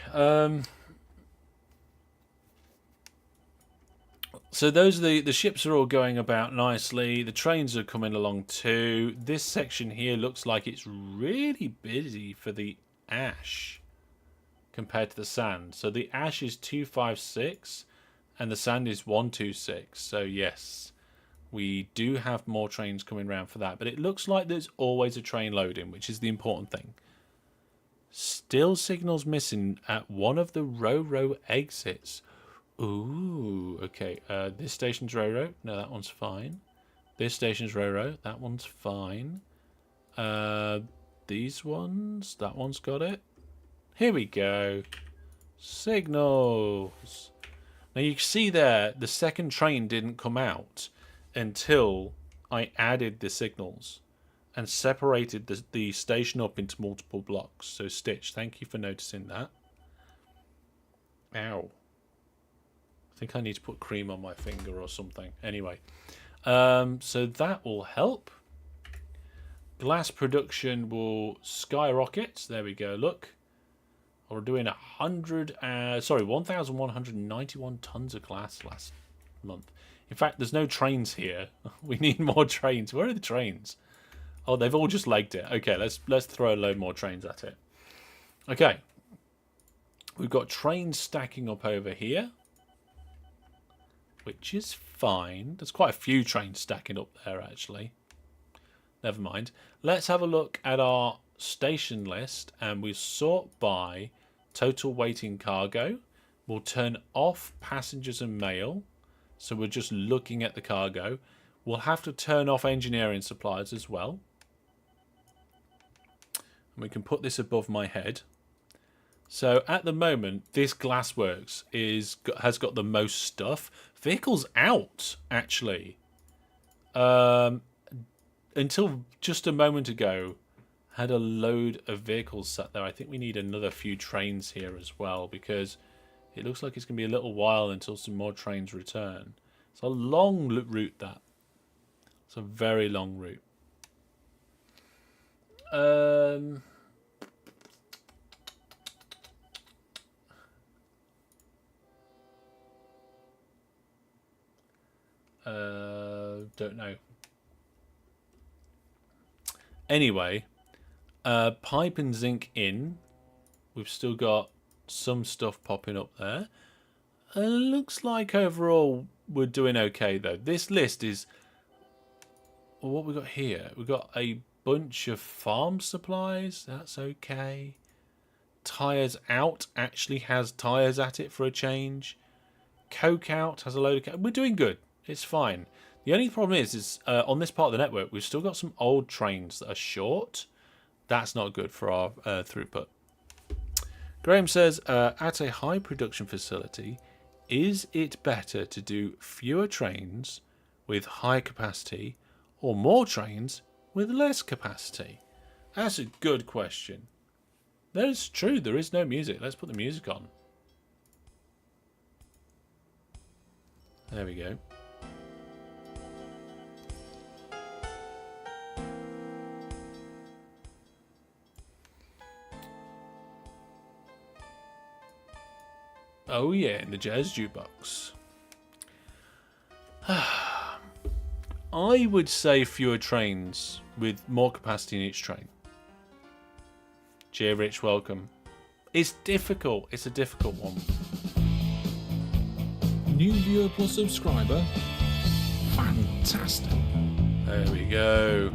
so those are the ships are all going about nicely. The trains are coming along too. This section here looks like it's really busy for the ash compared to the sand. So the ash is 256 and the sand is 126. So yes, we do have more trains coming around for that. But it looks like there's always a train loading, which is the important thing. Still signals missing at one of the Ro-Ro exits. Ooh, okay. This station's Ro-Ro. No, that one's fine. This station's Ro-Ro. That one's fine. These ones. That one's got it. Here we go. Signals. Now you can see there, the second train didn't come out until I added the signals and separated the station up into multiple blocks. So Stitch, thank you for noticing that. Ow. I think I need to put cream on my finger or something. Anyway, so that will help. Glass production will skyrocket. There we go, look. We're doing 1,191 tons of glass last month. In fact, there's no trains here. We need more trains. Where are the trains? Oh, they've all just legged it. Okay, let's throw a load more trains at it. Okay. We've got trains stacking up over here, which is fine. There's quite a few trains stacking up there, actually. Never mind. Let's have a look at our station list, and we sort by total waiting cargo. We'll turn off passengers and mail, so we're just looking at the cargo. We'll have to turn off engineering supplies as well. And we can put this above my head. So at the moment, this glassworks has got the most stuff. Vehicles out, actually. Until just a moment ago, had a load of vehicles sat there. I think we need another few trains here as well, because it looks like it's going to be a little while until some more trains return. It's a long route, that. It's a very long route. Don't know. Anyway, pipe and zinc in. We've still got some stuff popping up there. Looks like overall we're doing okay though. This list is... Well, what we got here? We've got a bunch of farm supplies. That's okay. Tyres out actually has tyres at it for a change. Coke out has a load of coke. We're doing good. It's fine. The only problem is on this part of the network, we've still got some old trains that are short. That's not good for our throughput. Graham says, at a high production facility, is it better to do fewer trains with high capacity or more trains with less capacity? That's a good question. That is true. There is no music. Let's put the music on. There we go. Oh yeah, in the jazz jukebox. I would say fewer trains with more capacity in each train. J. Rich, welcome. It's difficult. It's a difficult one. New viewer plus subscriber. Fantastic. There we go.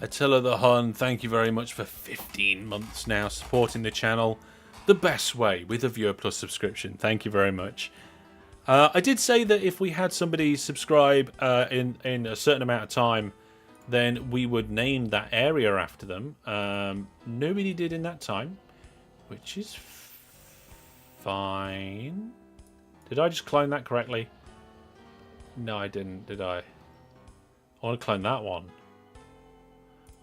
Attila the Hun, thank you very much for 15 months now supporting the channel the best way with a viewer plus subscription. Thank you very much. I did say that if we had somebody subscribe in a certain amount of time, then we would name that area after them. Nobody did in that time, which is fine. Did I just clone that correctly? No, I didn't, did I? I want to clone that one.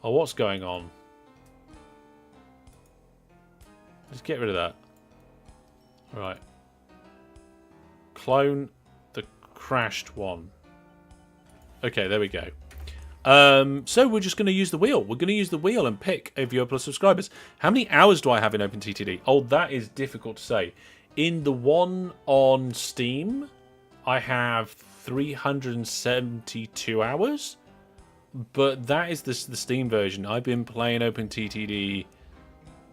Oh, what's going on? Just get rid of that. Right. Clone the crashed one. Okay, there we go. So we're just going to use the wheel. We're going to use the wheel and pick a viewer plus subscribers. How many hours do I have in OpenTTD? Oh, that is difficult to say. In the one on Steam, I have 372 hours. But that is the Steam version. I've been playing OpenTTD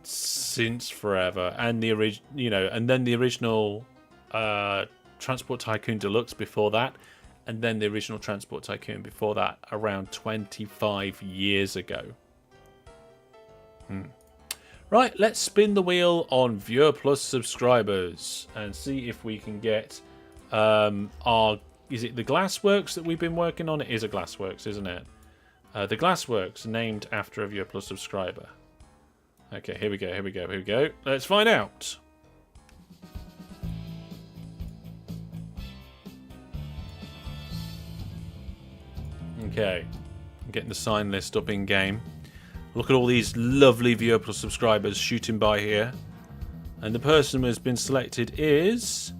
since forever, and the and then the original Transport Tycoon Deluxe before that, and then the original Transport Tycoon before that, around 25 years ago. Right, let's spin the wheel on viewer plus subscribers and see if we can get is it the Glassworks that we've been working on? It is a Glassworks, isn't it? The Glassworks, named after a viewer plus subscriber. Okay, here we go, here we go, here we go. Let's find out. Okay, I'm getting the sign list up in game. Look at all these lovely viewer plus subscribers shooting by here. And the person who has been selected is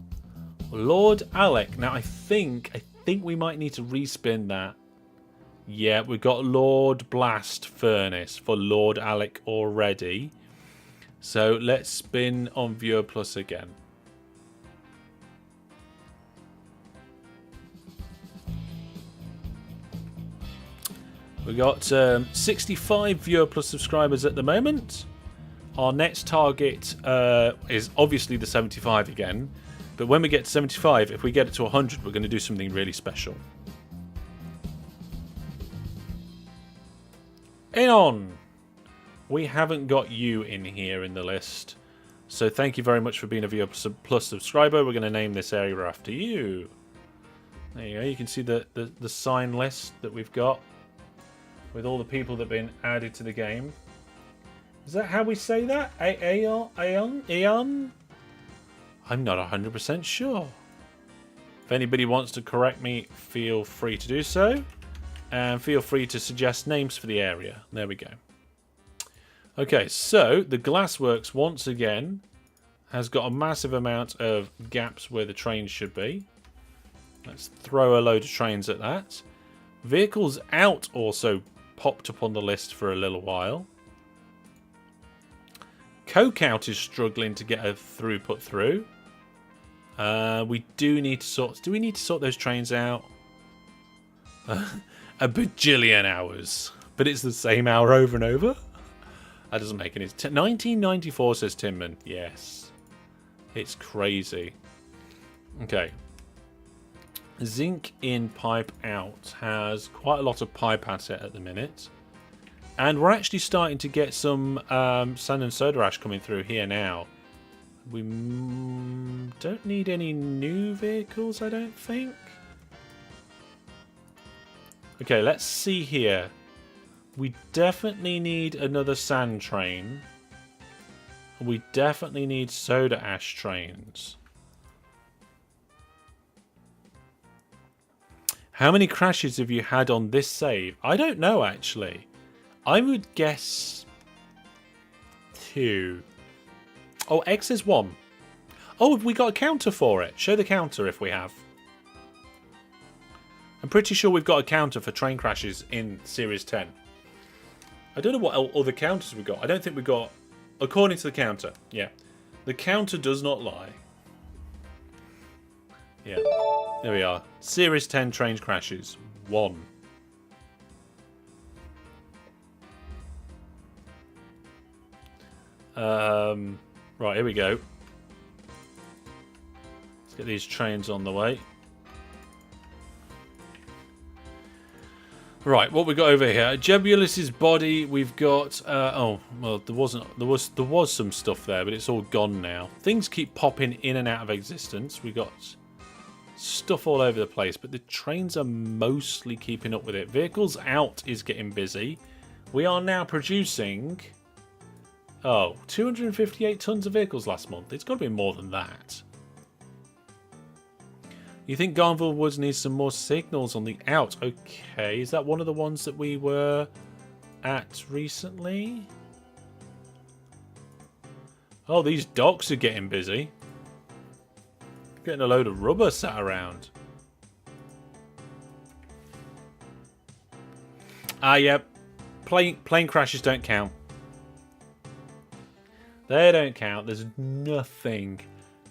Lord Alec. Now I think we might need to respin that. Yeah, we've got Lord Blast Furnace for Lord Alec already. So let's spin on Viewer Plus again. We've got 65 Viewer Plus subscribers at the moment. Our next target is obviously the 75 again. But when we get to 75, if we get it to 100, we're going to do something really special. Aeon! We haven't got you in here in the list. So thank you very much for being a Viewer Plus subscriber. We're going to name this area after you. There you go. You can see the sign list that we've got with all the people that have been added to the game. Is that how we say that? Aeon? I'm not 100% sure. If anybody wants to correct me, feel free to do so. And feel free to suggest names for the area. There we go. Okay, so the Glassworks, once again, has got a massive amount of gaps where the trains should be. Let's throw a load of trains at that. Vehicles out also popped up on the list for a little while. Coke out is struggling to get a throughput through. We do need to sort... Do we need to sort those trains out? A bajillion hours. But it's the same hour over and over? That doesn't make any sense. 1994, says Tinman. Yes. It's crazy. Okay. Zinc in, pipe out has quite a lot of pipe at it at the minute. And we're actually starting to get some sand and soda ash coming through here now. We don't need any new vehicles, I don't think. Okay, let's see here. We definitely need another sand train. We definitely need soda ash trains. How many crashes have you had on this save? I don't know, actually. I would guess 2. Oh, X is 1. Oh, have we got a counter for it? Show the counter if we have. I'm pretty sure we've got a counter for train crashes in Series 10. I don't know what other counters we've got. I don't think we've got... According to the counter, yeah. The counter does not lie. Yeah. There we are. Series 10 train crashes. 1. Right, here we go. Let's get these trains on the way. Right, what we got over here? Jebulus's body. We've got. Oh, well, there was some stuff there, but it's all gone now. Things keep popping in and out of existence. We got stuff all over the place, but the trains are mostly keeping up with it. Vehicles out is getting busy. We are now producing. Oh, 258 tons of vehicles last month. It's got to be more than that. You think Garnville Woods needs some more signals on the out? Okay, is that one of the ones that we were at recently? Oh, these docks are getting busy. Getting a load of rubber sat around. Ah, yep. Plane crashes don't count. They don't count. There's nothing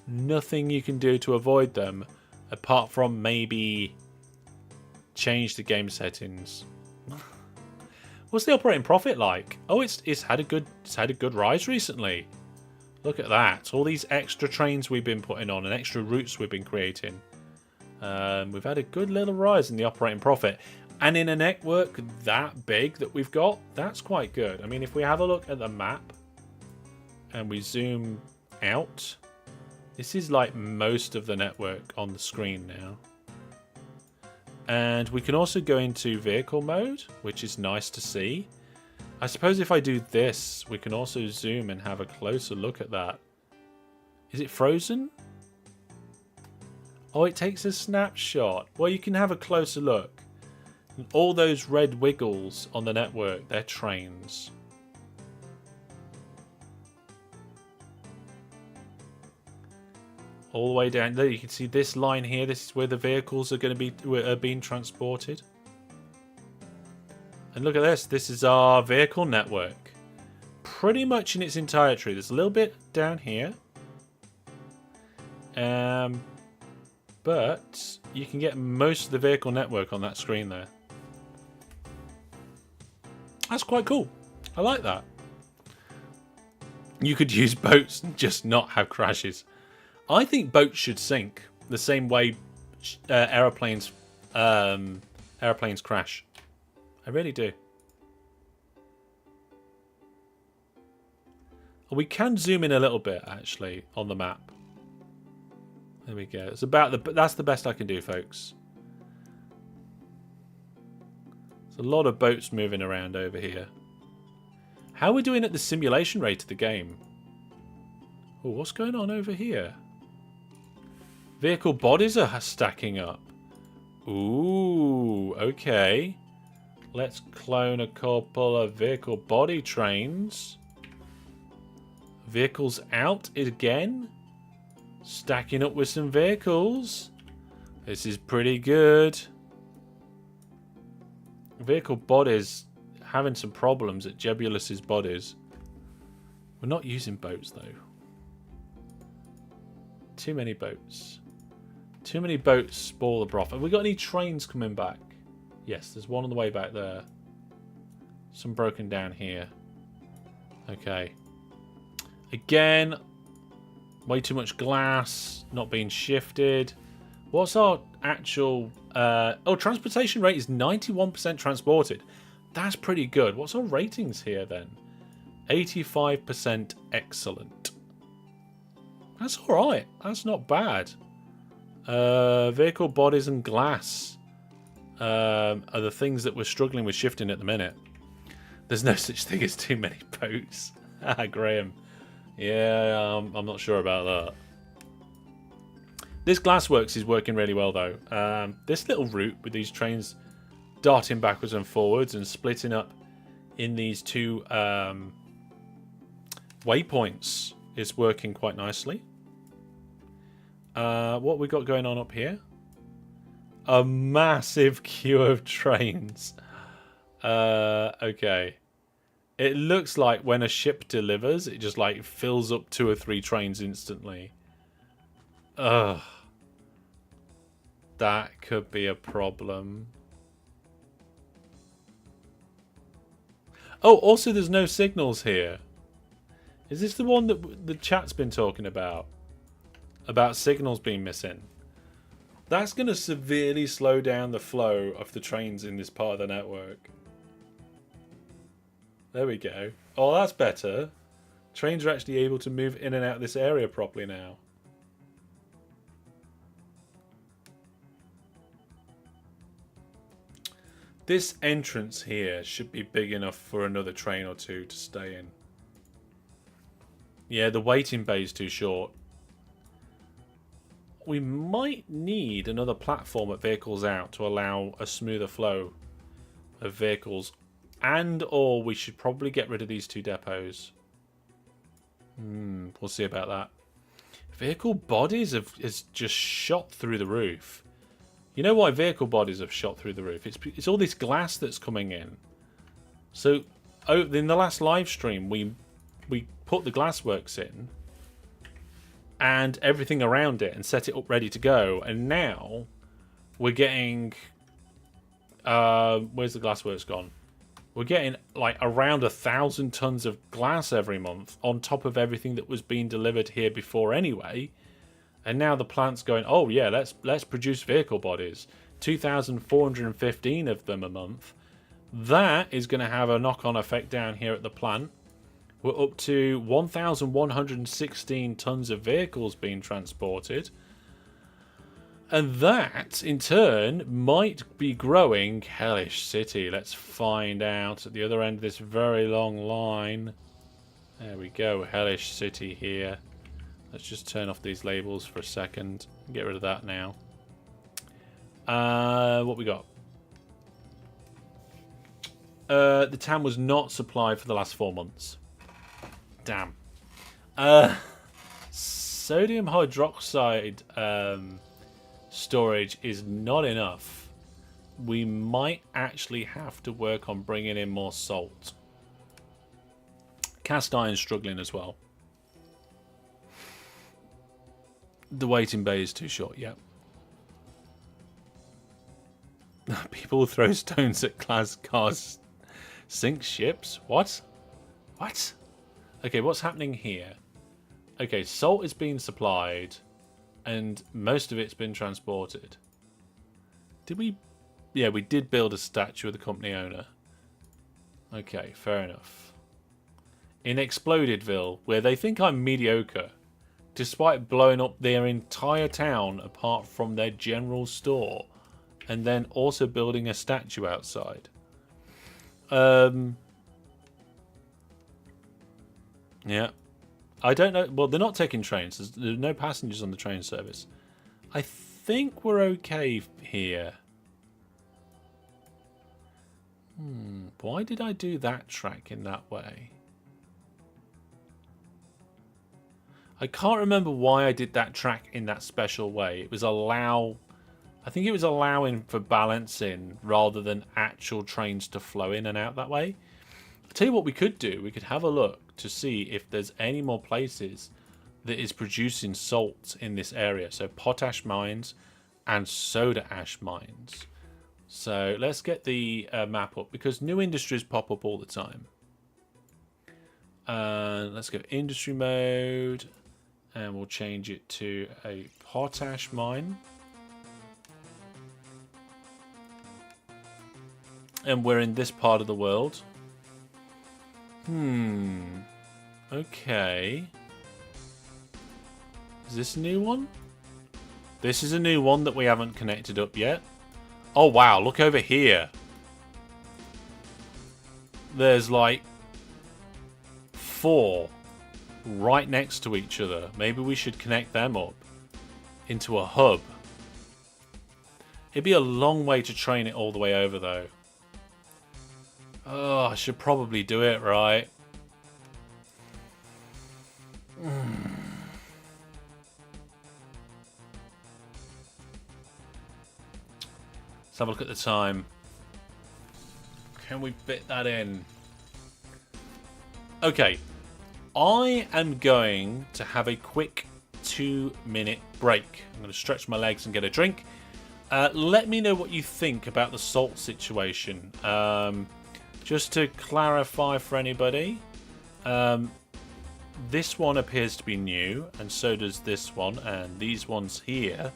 you can do to avoid them. Apart from maybe change the game settings. What's the operating profit like? Oh, it's had a good rise recently. Look at that! All these extra trains we've been putting on and extra routes we've been creating. We've had a good little rise in the operating profit, and in a network that big that we've got, that's quite good. I mean, if we have a look at the map and we zoom out. This is like most of the network on the screen now. And we can also go into vehicle mode, which is nice to see. I suppose if I do this, we can also zoom and have a closer look at that. Is it frozen? Oh, it takes a snapshot. Well, you can have a closer look. And all those red wiggles on the network, they're trains. All the way down there, you can see this line here. This is where the vehicles are going to be being transported. And look at this. This is our vehicle network, pretty much in its entirety. There's a little bit down here, but you can get most of the vehicle network on that screen there. That's quite cool. I like that. You could use boats and just not have crashes. I think boats should sink the same way aeroplanes crash. I really do. We can zoom in a little bit actually on the map. There we go. It's about that's the best I can do, folks. There's a lot of boats moving around over here. How are we doing at the simulation rate of the game? Oh, what's going on over here? Vehicle bodies are stacking up. Ooh, okay. Let's clone a couple of vehicle body trains. Vehicles out again. Stacking up with some vehicles. This is pretty good. Vehicle bodies having some problems at Jebulus's bodies. We're not using boats though. Too many boats. Too many boats spoil the broth. Have we got any trains coming back? Yes, there's one on the way back there. Some broken down here. Okay. Again, way too much glass, not being shifted. What's our actual... oh, transportation rate is 91% transported. That's pretty good. What's our ratings here then? 85% excellent. That's alright. That's not bad. Vehicle bodies and glass are the things that we're struggling with shifting at the minute. There's no such thing as too many boats. Graham. Yeah, I'm not sure about that. This glassworks is working really well though. This little route with these trains darting backwards and forwards and splitting up in these two waypoints is working quite nicely. What we got going on up here? A massive queue of trains. Okay. It looks like when a ship delivers, it just like fills up 2 or 3 trains instantly. Ugh. That could be a problem. Oh, also there's no signals here. Is this the one that the chat's been talking about? About signals being missing? That's going to severely slow down the flow of the trains in this part of the network. There we go. Oh, that's better. Trains are actually able to move in and out of this area properly now. This entrance here should be big enough for another train or two to stay in. Yeah, the waiting bay is too short. We might need another platform at vehicles out to allow a smoother flow of vehicles. And or we should probably get rid of these two depots. We'll see about that. Vehicle bodies has just shot through the roof. You know why vehicle bodies have shot through the roof? It's all this glass that's coming in. So in the last live stream, we put the glassworks in and everything around it and set it up ready to go. And now we're getting where's the glassworks gone? We're getting like around 1,000 tons of glass every month on top of everything that was being delivered here before anyway. And now the plant's going, oh yeah, let's produce vehicle bodies. 2,415 of them a month. That is going to have a knock-on effect down here at the plant. We're up to 1,116 tons of vehicles being transported. And that, in turn, might be growing Hellish City. Let's find out at the other end of this very long line. There we go, Hellish City here. Let's just turn off these labels for a second. Get rid of that now. What we got? The town was not supplied for the last 4 months. Damn. Sodium hydroxide storage is not enough. We might actually have to work on bringing in more salt. Cast iron struggling as well. The waiting bay is too short, yeah. People throw stones at glass cars. Sink ships? What? What? Okay, what's happening here? Okay, salt is being supplied and most of it's been transported. Did we... Yeah, we did build a statue of the company owner. Okay, fair enough. In Explodedville, where they think I'm mediocre, despite blowing up their entire town apart from their general store, and then also building a statue outside. Yeah. I don't know. Well, they're not taking trains. There's no passengers on the train service. I think we're okay here. Why did I do that track in that way? I can't remember why I did that track in that special way. It was I think it was allowing for balancing rather than actual trains to flow in and out that way. I'll tell you what we could do. We could have a look to see if there's any more places that is producing salt in this area. So potash mines and soda ash mines. So let's get the map up because new industries pop up all the time. Let's go industry mode. And we'll change it to a potash mine. And we're in this part of the world. Okay. Is this a new one? This is a new one that we haven't connected up yet. Oh wow, look over here. There's like 4 right next to each other. Maybe we should connect them up into a hub. It'd be a long way to train it all the way over though. Oh, I should probably do it, right? Let's have a look at the time. Can we fit that in? Okay. I am going to have a quick 2-minute break. I'm going to stretch my legs and get a drink. Let me know what you think about the salt situation. Just to clarify for anybody, this one appears to be new, and so does this one, and these ones here.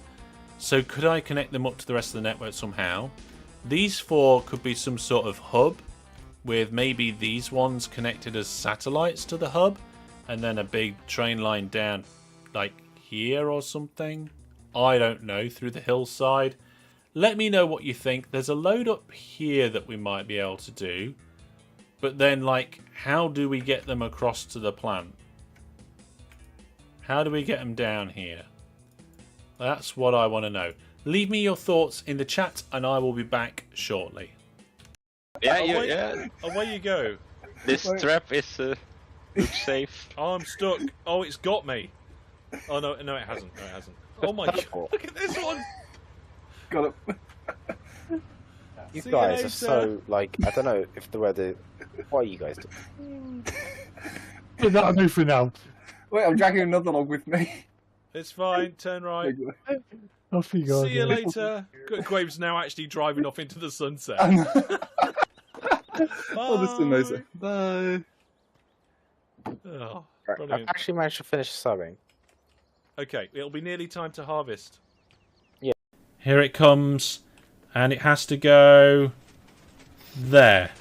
So could I connect them up to the rest of the network somehow? These 4 could be some sort of hub, with maybe these ones connected as satellites to the hub, and then a big train line down, like here or something. I don't know, through the hillside. Let me know what you think. There's a load up here that we might be able to do. But then, like, how do we get them across to the plant? How do we get them down here? That's what I want to know. Leave me your thoughts in the chat, and I will be back shortly. Yeah, Away, away you go. This trap is safe. Oh, I'm stuck. Oh, it's got me. Oh, no, no, it hasn't. No, it hasn't. Oh, my God. Look at this one. Got it. You See guys you are so, like, I don't know if the weather... What are you guys doing? That'll do for now. Wait, I'm dragging another log with me. It's fine. Turn right. Off you go. See you later. Graves now actually driving off into the sunset. Oh, this is amazing. Bye. Oh, I've brilliant. actually managed to finish sewing. Okay, it'll be nearly time to harvest. Yeah. Here it comes, and it has to go there.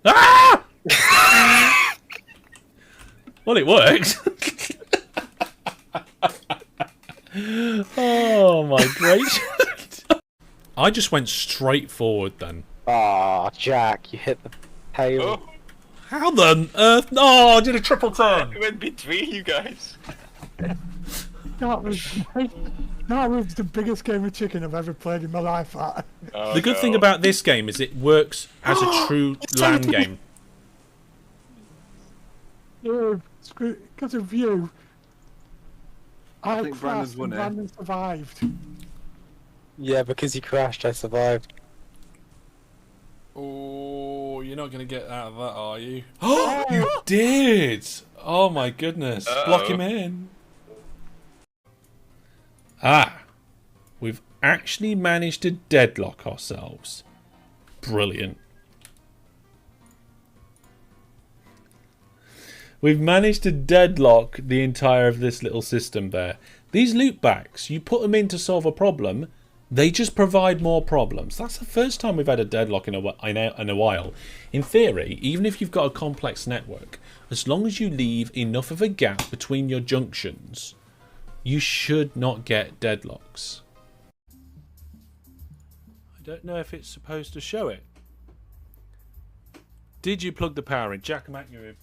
Ah! Well, it worked. Oh my gracious. I just went straight forward then. Ah, Jack, you hit the tail. Oh, How the earth? No, I did a triple turn. I went between you guys. That was the biggest game of chicken I've ever played in my life. That. Oh, The good thing about this game is it works as a true land game. Because of you, I think Brandon's crashed won and it. Brandon survived. Yeah, because you crashed, I survived. Oh, you're not going to get out of that, are you? Oh, you did! Oh my goodness. Block him in. Ah. We've actually managed to deadlock ourselves. Brilliant. We've managed to deadlock the entire of this little system there. These loopbacks, you put them in to solve a problem, they just provide more problems. That's the first time we've had a deadlock in a while. In theory, even if you've got a complex network, as long as you leave enough of a gap between your junctions, you should not get deadlocks. I don't know if it's supposed to show it. Did you plug the power in? Jack MacLeod.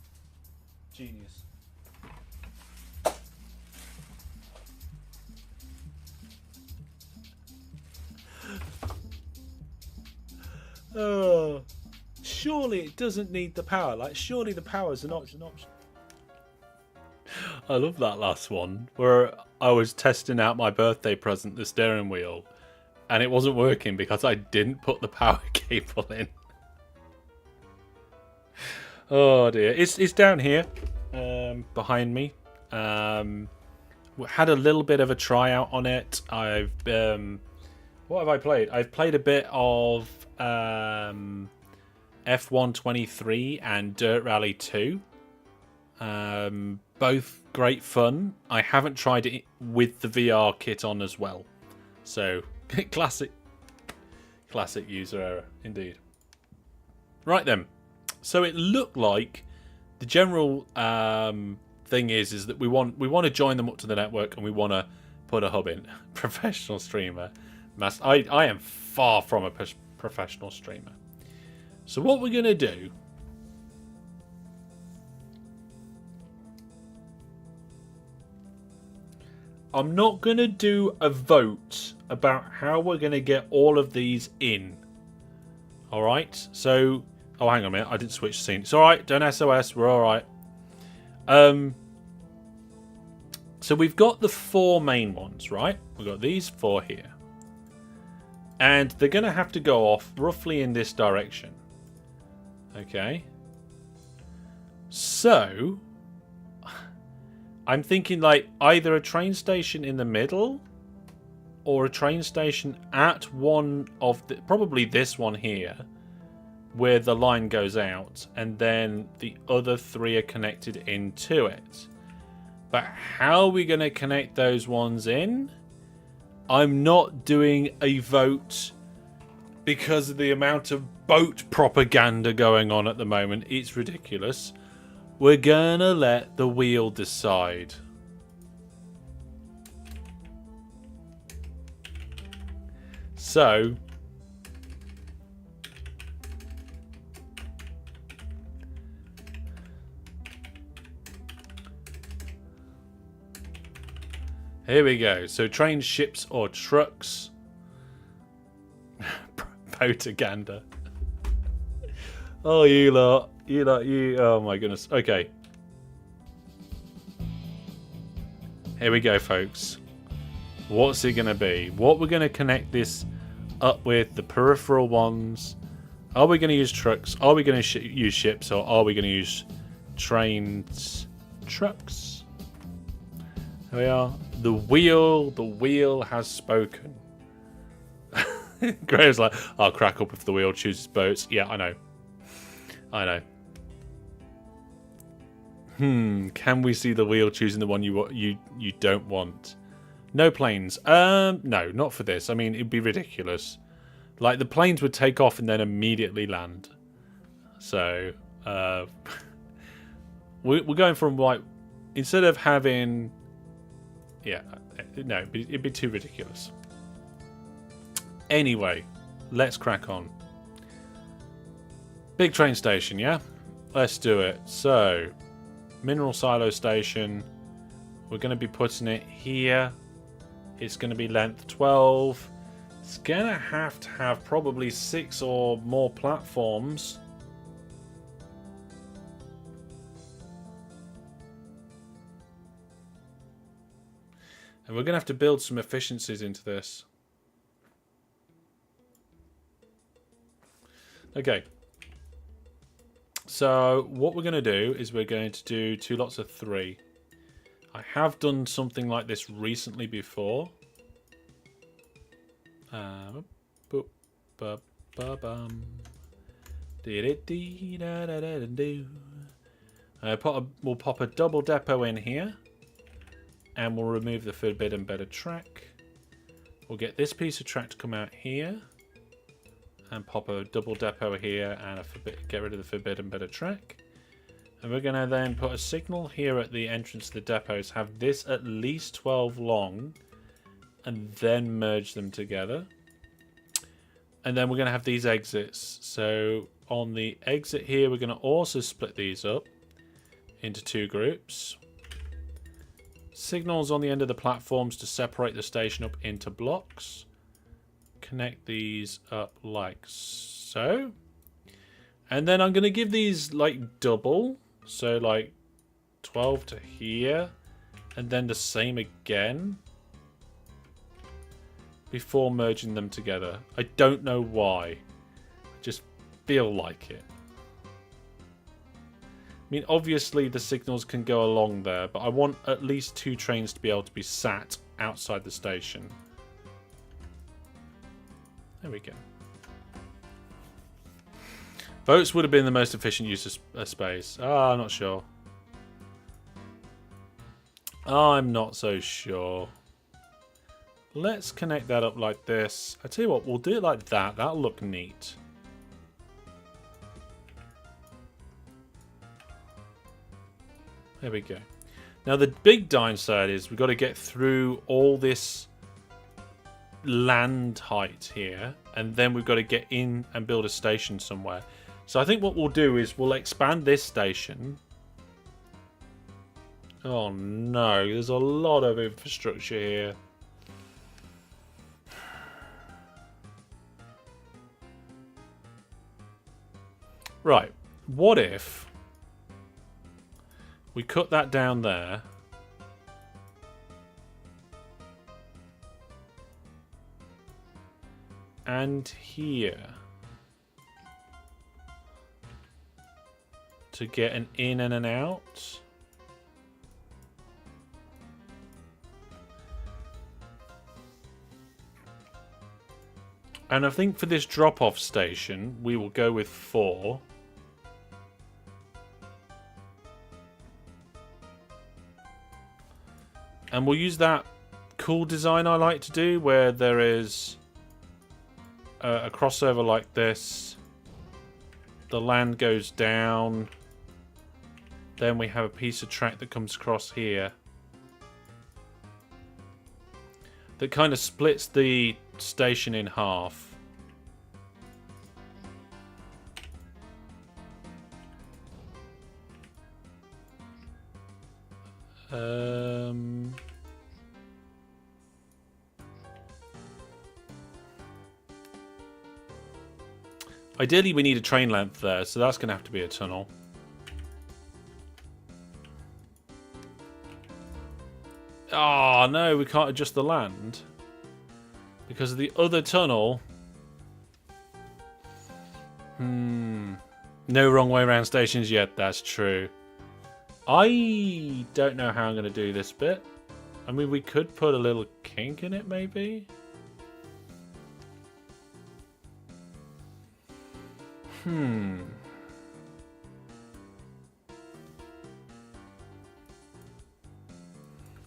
Genius. Oh, surely it doesn't need the power. Like, surely the power is an option. I love that last one where I was testing out my birthday present, the steering wheel, and it wasn't working because I didn't put the power cable in. Oh dear, it's down here, behind me. Had a little bit of a tryout on it. I've what have I played? I've played a bit of F123 and Dirt Rally 2. Both great fun. I haven't tried it with the VR kit on as well. So classic user error indeed. Right then. So it looked like the general thing is that we want to join them up to the network and we want to put a hub in. Professional streamer. I am far from a professional streamer. So what we're going to do... I'm not going to do a vote about how we're going to get all of these in. Alright? So... Oh, hang on a minute. I didn't switch scene. It's alright. Don't SOS. We're alright. So we've got the 4 main ones, right? We've got these 4 here. And they're going to have to go off roughly in this direction. Okay. So... I'm thinking like either a train station in the middle or a train station at one of the, probably this one here, where the line goes out, and then the other 3 are connected into it. But how are we going to connect those ones in? I'm not doing a vote because of the amount of boat propaganda going on at the moment. It's ridiculous. We're gonna let the wheel decide. So, here we go. So trains, ships, or trucks. Propaganda. Oh, you lot. Oh my goodness. Okay. Here we go, folks. What's it going to be? What we're going to connect this up with, the peripheral ones. Are we going to use trucks? Are we going to use ships? Or are we going to use trains, trucks? Here we are. The wheel has spoken. Graham's like, I'll crack up if the wheel chooses boats. Yeah, I know. Can we see the wheel choosing the one you don't want? No planes. No, not for this. I mean, it'd be ridiculous. Like, the planes would take off and then immediately land. So, we're going from, like, instead of having... Yeah, no, it'd be too ridiculous. Anyway, let's crack on. Big train station, yeah? Let's do it. So, mineral silo station. We're going to be putting it here. It's going to be length 12. It's going to have probably 6 or more platforms. And we're going to have to build some efficiencies into this. Okay. So what we're going to do is we're going to do 2 lots of 3. I have done something like this recently before. We'll pop a double depot in here. And we'll remove the forbidden better track. We'll get this piece of track to come out here. And pop a double depot here and get rid of the forbidden better track. And we're going to then put a signal here at the entrance to the depots. Have this at least 12 long. And then merge them together. And then we're going to have these exits. So on the exit here, we're going to also split these up into 2 groups. Signals on the end of the platforms to separate the station up into blocks. Connect these up like so. And then I'm going to give these like double. So like 12 to here. And then the same again. Before merging them together. I don't know why. I just feel like it. I mean, obviously the signals can go along there, but I want at least 2 trains to be able to be sat outside the station. There we go. Boats would have been the most efficient use of space. I'm not sure. I'm not so sure. Let's connect that up like this. I tell you what, we'll do it like that. That'll look neat. There we go. Now the big downside is we've got to get through all this land height here, and then we've got to get in and build a station somewhere. So I think what we'll do is we'll expand this station. Oh no, there's a lot of infrastructure here. Right, what if we cut that down there and here to get an in and an out? And I think for this drop-off station, we will go with 4. And we'll use that cool design I like to do, where there is a crossover like this. The land goes down. Then we have a piece of track that comes across here. That kind of splits the station in half. Ideally, we need a train length there, so that's going to have to be a tunnel. Oh, no, we can't adjust the land. Because of the other tunnel. No wrong way around stations yet, that's true. I don't know how I'm going to do this bit. I mean, we could put a little kink in it, maybe?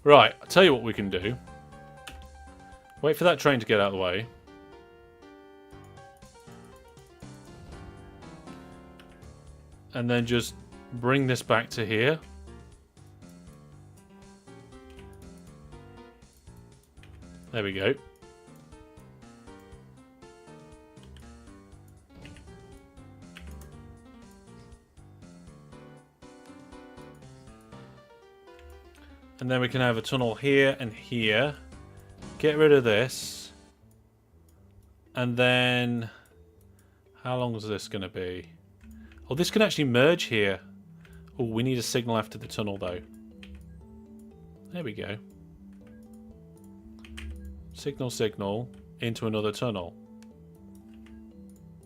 Right, I'll tell you what we can do. Wait for that train to get out of the way. And then just bring this back to here. There we go. And then we can have a tunnel here and here. Get rid of this. And then... how long is this going to be? Oh, this can actually merge here. Oh, we need a signal after the tunnel, though. There we go. Signal, signal, into another tunnel.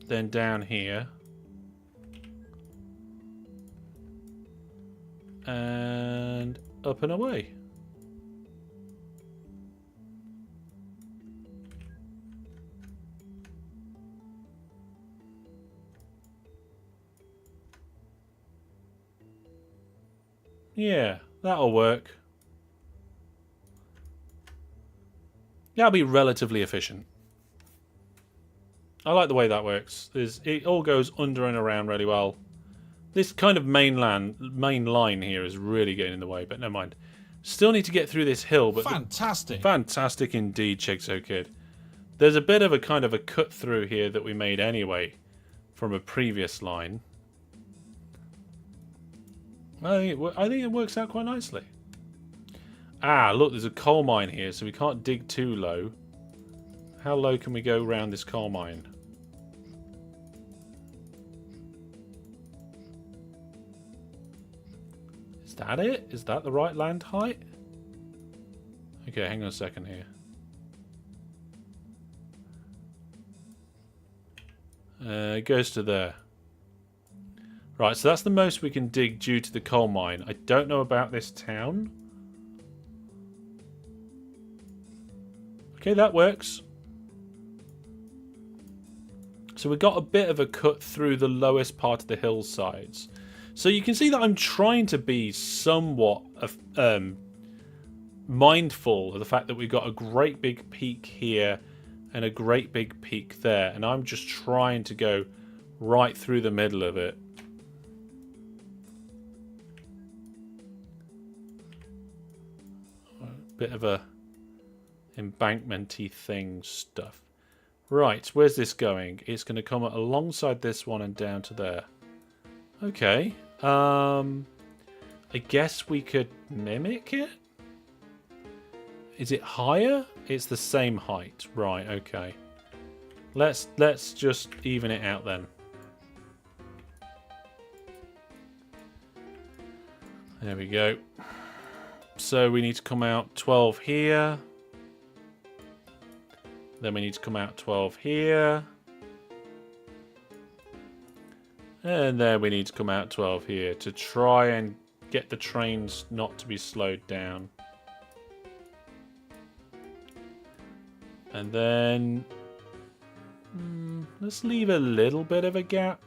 Then down here. And up and away. Yeah, that'll work. That'll be relatively efficient. I like the way that works. It all goes under and around really well. This kind of main line here is really getting in the way, but never mind. Still need to get through this hill, but Fantastic. Fantastic indeed, Chigso Kid. There's a bit of a kind of a cut through here that we made anyway from a previous line. I think it works out quite nicely. Ah, look, there's a coal mine here, so we can't dig too low. How low can we go around this coal mine? Is that it? Is that the right land height? Okay, hang on a second here. It goes to there. Right, so that's the most we can dig due to the coal mine. I don't know about this town. Okay, that works. So we got a bit of a cut through the lowest part of the hillsides. So you can see that I'm trying to be somewhat mindful of the fact that we've got a great big peak here and a great big peak there. And I'm just trying to go right through the middle of it. Bit of a embankment-y thing stuff. Right, where's this going? It's going to come alongside this one and down to there. Okay. I guess we could mimic it? Is it higher? It's the same height. Right, okay. Let's just even it out then. There we go. So we need to come out 12 here. Then we need to come out 12 here. And then we need to come out 12 here to try and get the trains not to be slowed down. And then Let's leave a little bit of a gap.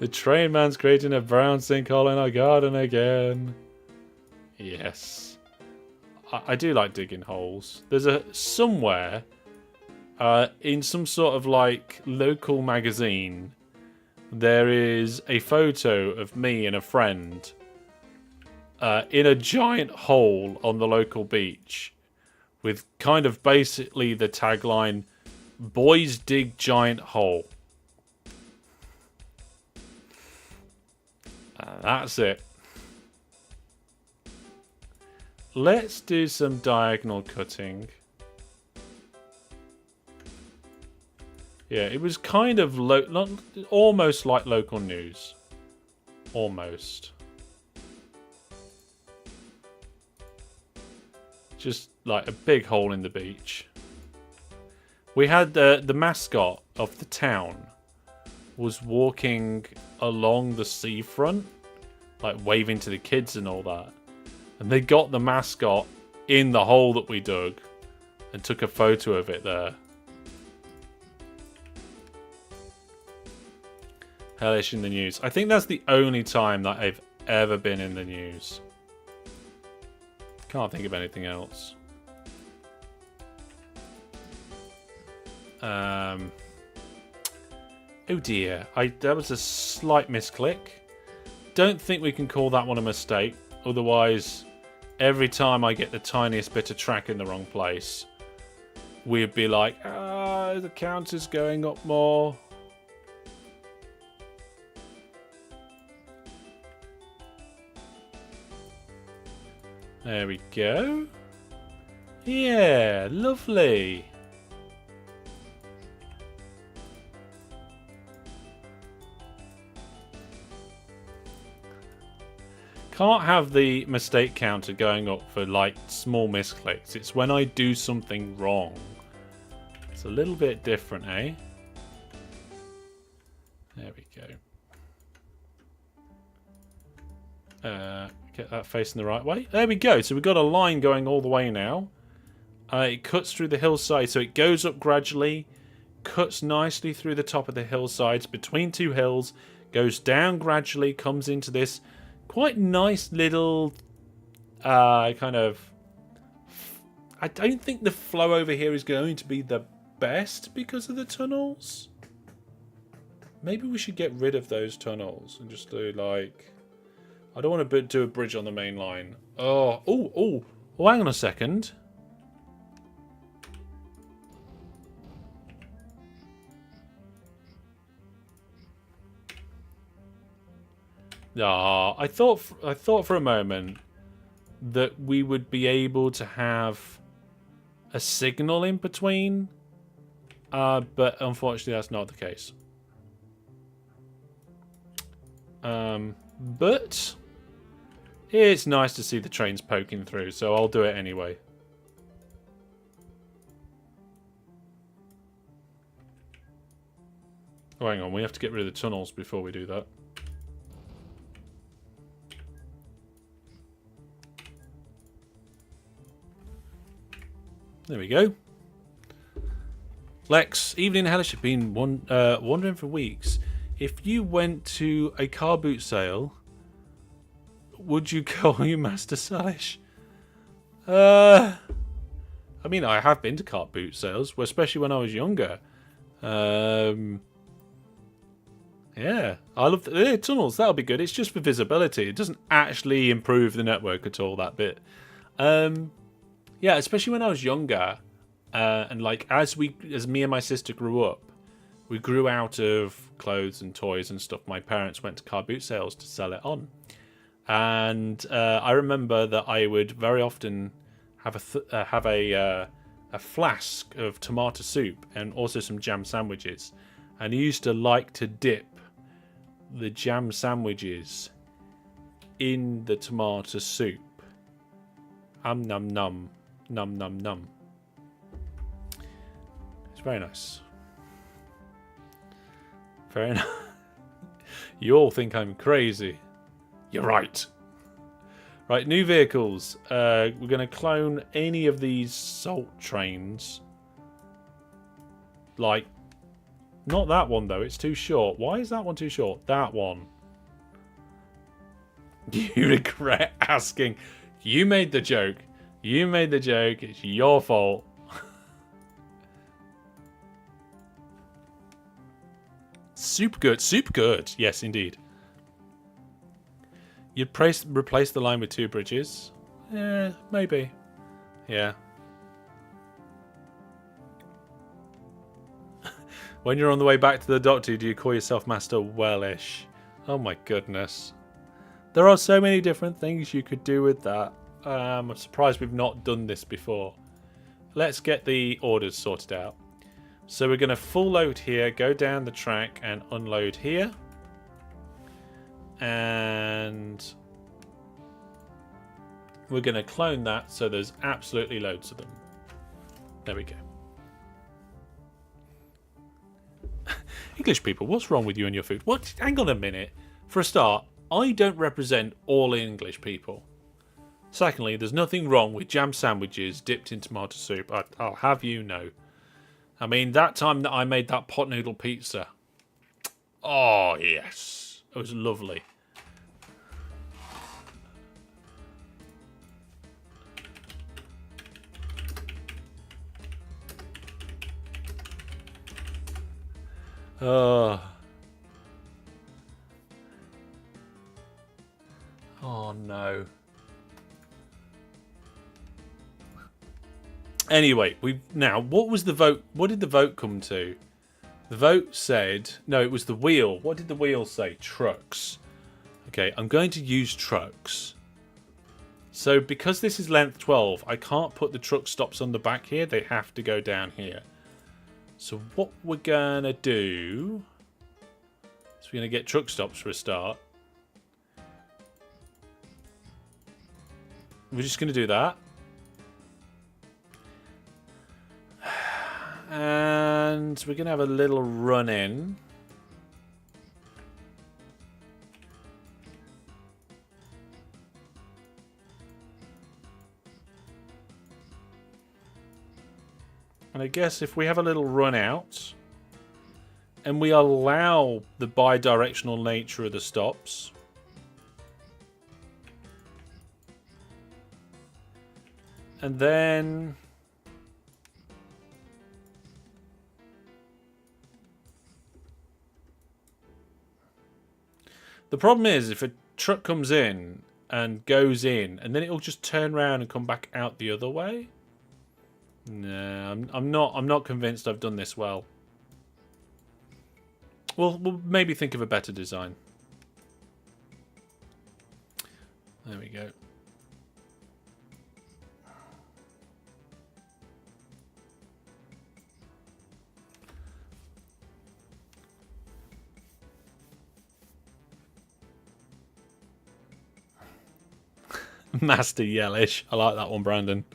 The train man's creating a brown sinkhole in our garden again. Yes. I do like digging holes. There's somewhere in some sort of like local magazine, there is a photo of me and a friend in a giant hole on the local beach with kind of basically the tagline, "Boys dig giant hole." That's it. Let's do some diagonal cutting. Yeah, it was kind of almost like local news. Almost. Just like a big hole in the beach. We had the mascot of the town was walking along the seafront, like waving to the kids and all that. And they got the mascot in the hole that we dug and took a photo of it there. Hellish in the news. I think that's the only time that I've ever been in the news. Can't think of anything else. Oh dear. That was a slight misclick. Don't think we can call that one a mistake. Otherwise, every time I get the tiniest bit of track in the wrong place, we'd be like, the count is going up more. There we go. Yeah, lovely. Can't have the mistake counter going up for like small misclicks. It's when I do something wrong. It's a little bit different, eh? There we go. Get that facing the right way. There we go. So we've got a line going all the way now. It cuts through the hillside. So it goes up gradually. Cuts nicely through the top of the hillsides. Between two hills. Goes down gradually. Comes into this quite nice little kind of... I don't think the flow over here is going to be the best because of the tunnels. Maybe we should get rid of those tunnels and just do like... I don't want to do a bridge on the main line. Oh, hang on a second. I thought for a moment that we would be able to have a signal in between, but unfortunately that's not the case. But it's nice to see the trains poking through, so I'll do it anyway. Oh, hang on, we have to get rid of the tunnels before we do that. There we go. Lex, evening hellish, have been wondering for weeks. If you went to a car boot sale, would you call you Master Salish? I mean, I have been to car boot sales, especially when I was younger. Yeah, I love the tunnels. That'll be good. It's just for visibility. It doesn't actually improve the network at all, that bit. Yeah, especially when I was younger, and like as me and my sister grew up, we grew out of clothes and toys and stuff. My parents went to car boot sales to sell it on, and I remember that I would very often have a flask of tomato soup and also some jam sandwiches, and I used to like to dip the jam sandwiches in the tomato soup. Num num. Num num num. It's very nice. Very nice. You all think I'm crazy. You're right. Right, new vehicles. We're going to clone any of these salt trains. Like, not that one, though. It's too short. Why is that one too short? That one. You regret asking. You made the joke. You made the joke. It's your fault. Super good. Super good. Yes, indeed. You'd replace the line with 2 bridges? Yeah, maybe. Yeah. When you're on the way back to the doctor, do you call yourself Master Wellish? Oh my goodness. There are so many different things you could do with that. I'm surprised we've not done this before. Let's get the orders sorted out. So we're going to full load here, go down the track and unload here. And we're going to clone that so there's absolutely loads of them. There we go. English people, what's wrong with you and your food? What? Hang on a minute. For a start, I don't represent all English people. Secondly, there's nothing wrong with jam sandwiches dipped in tomato soup. I'll have you know. I mean, that time that I made that pot noodle pizza. Oh, yes. It was lovely. Oh no. Anyway, what was the vote? What did the vote come to? The vote said, no, it was the wheel. What did the wheel say? Trucks. Okay, I'm going to use trucks. So because this is length 12, I can't put the truck stops on the back here. They have to go down here. So what we're going to do is we're going to get truck stops for a start. We're just going to do that. And we're going to have a little run in. And I guess if we have a little run out and we allow the bi-directional nature of the stops, and then the problem is if a truck comes in and goes in and then it'll just turn around and come back out the other way. No, I'm not convinced I've done this well. We'll maybe think of a better design. There we go. Master Yellish. I like that one, Brandon.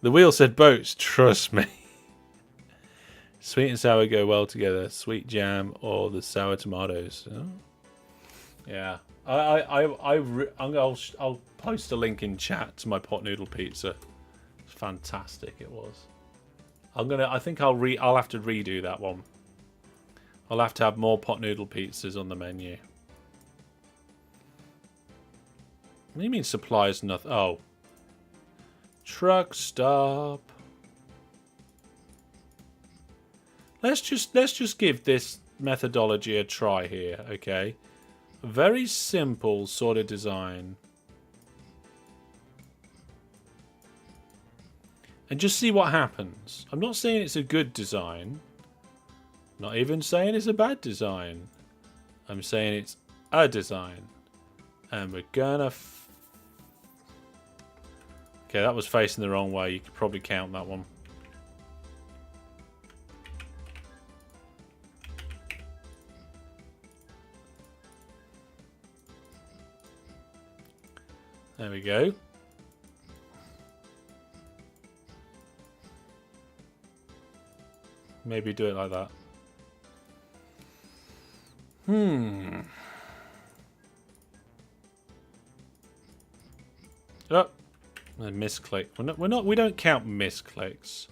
The wheel said boats. Trust me. Sweet and sour go well together. Sweet jam or the sour tomatoes. Oh. Yeah. I'll post a link in chat to my pot noodle pizza. It's fantastic. It was. I think I'll have to redo that one. I'll have to have more pot noodle pizzas on the menu. What do you mean supplies nothing? Oh. Truck stop. Let's just give this methodology a try here, okay? A very simple sort of design. And just see what happens. I'm not saying it's a good design. Not even saying it's a bad design. I'm saying it's a design. And we're gonna... Okay, that was facing the wrong way. You could probably count that one. There we go. Maybe do it like that. A misclick. We don't count misclicks.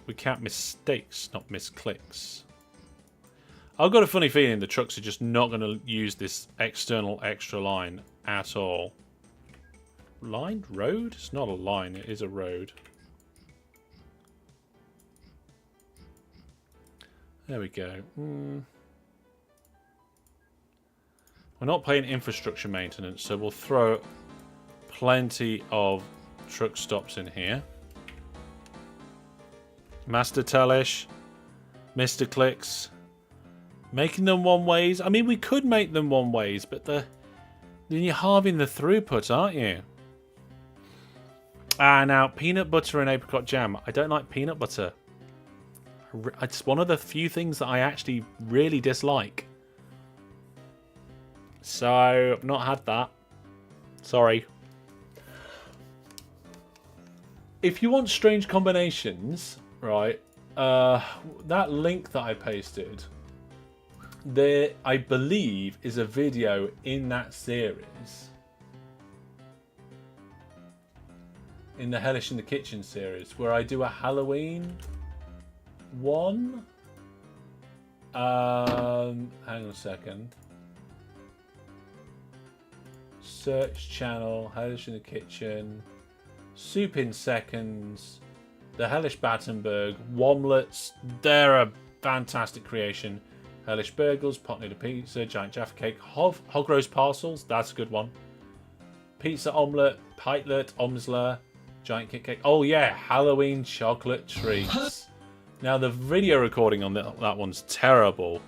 We count mistakes, not misclicks. I've got a funny feeling the trucks are just not going to use this external extra line at all. Line? Road? It's not a line, it is a road. There we go. We're not playing infrastructure maintenance, so we'll throw plenty of truck stops in here. Master Telish, Mr. Clicks, making them one ways. I mean, we could make them one ways, but then you're halving the throughput, aren't you? Now peanut butter and apricot jam. I don't like peanut butter. It's one of the few things that I actually really dislike. So, I've not had that. Sorry. If you want strange combinations, right, that link that I pasted, there, I believe, is a video in that series. In the Hellish in the Kitchen series, where I do a Halloween one. Hang on a second. Search channel, Hellish in the Kitchen, Soup in Seconds, the Hellish Battenberg, Womlets, they're a fantastic creation. Hellish Burgles, Pot Noodle Pizza, Giant Jaffa Cake, Hog Roast Parcels, that's a good one. Pizza Omelette, Pitelet, Omsler, Giant Kit Cake. Oh yeah, Halloween chocolate treats. Now the video recording on that one's terrible,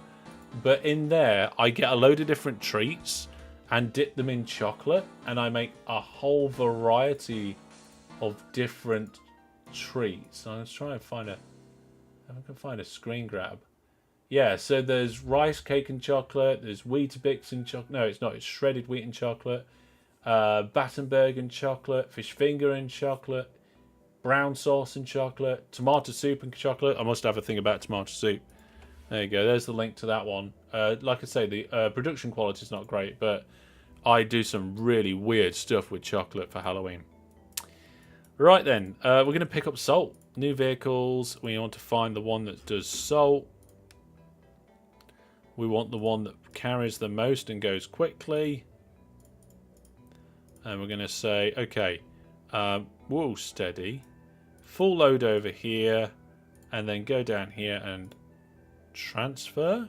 but in there I get a load of different treats and dip them in chocolate, and I make a whole variety of different treats. I'm just trying to find if I can find a screen grab. Yeah, so there's rice cake and chocolate, there's Weetabix and chocolate. No, it's not. It's shredded wheat and chocolate. Battenberg and chocolate, fish finger and chocolate, brown sauce and chocolate, tomato soup and chocolate. I must have a thing about tomato soup. There you go. There's the link to that one. Like I say, the production quality is not great, but I do some really weird stuff with chocolate for Halloween. Right then, we're going to pick up salt. New vehicles. We want to find the one that does salt. We want the one that carries the most and goes quickly. And we're going to say, okay, whoa, steady. Full load over here. And then go down here and transfer.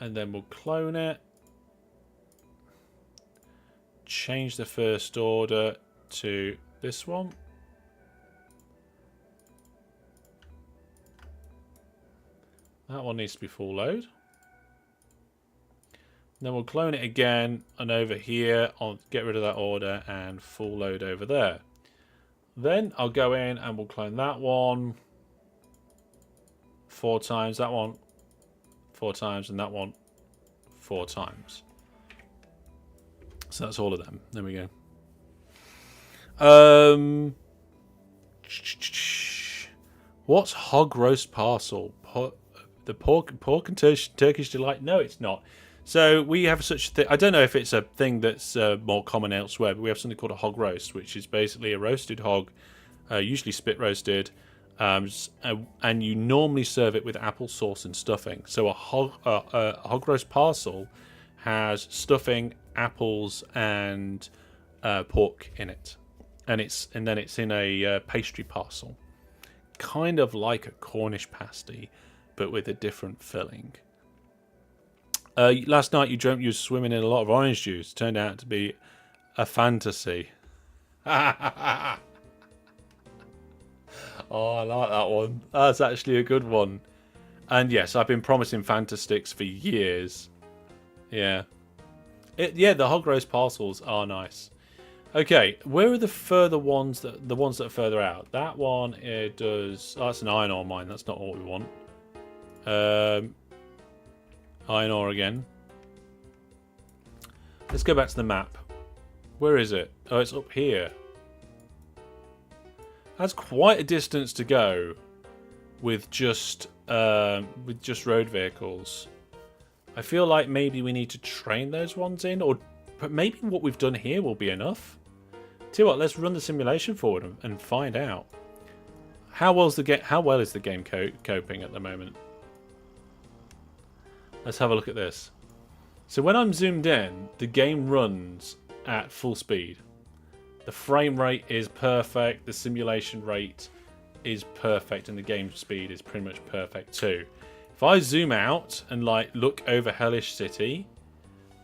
And then we'll clone it. Change the first order to this one. That one needs to be full load. Then we'll clone it again, and over here I'll get rid of that order and full load over there. Then I'll go in and we'll clone that one 4 times, that one 4 times, and that one 4 times. So that's all of them. There we go. What's hog roast parcel? The pork and Turkish delight? No, it's not. So we have such a thing. I don't know if it's a thing that's more common elsewhere, but we have something called a hog roast, which is basically a roasted hog, usually spit roasted, and you normally serve it with applesauce and stuffing. So a hog roast parcel has stuffing, apples, and pork in it, and then it's in a pastry parcel, kind of like a Cornish pasty, but with a different filling. Last night you dreamt you were swimming in a lot of orange juice. Turned out to be a fantasy. Oh, I like that one. That's actually a good one. And yes, I've been promising Fantastics for years. Yeah. The hog roast parcels are nice. Okay, where are the further ones, the ones that are further out? That one, it does... Oh, that's an iron ore mine. That's not what we want. Iron ore again. Let's go back to the map. Where is it? Oh, it's up here. That's quite a distance to go with just road vehicles. I feel like maybe we need to train those ones in, or But maybe what we've done here will be enough. Tell you what, let's run the simulation forward and find out. How well is the game coping at the moment? Let's have a look at this. So when I'm zoomed in, the game runs at full speed. The frame rate is perfect, the simulation rate is perfect, and the game speed is pretty much perfect too. If I zoom out and like look over Hellish City,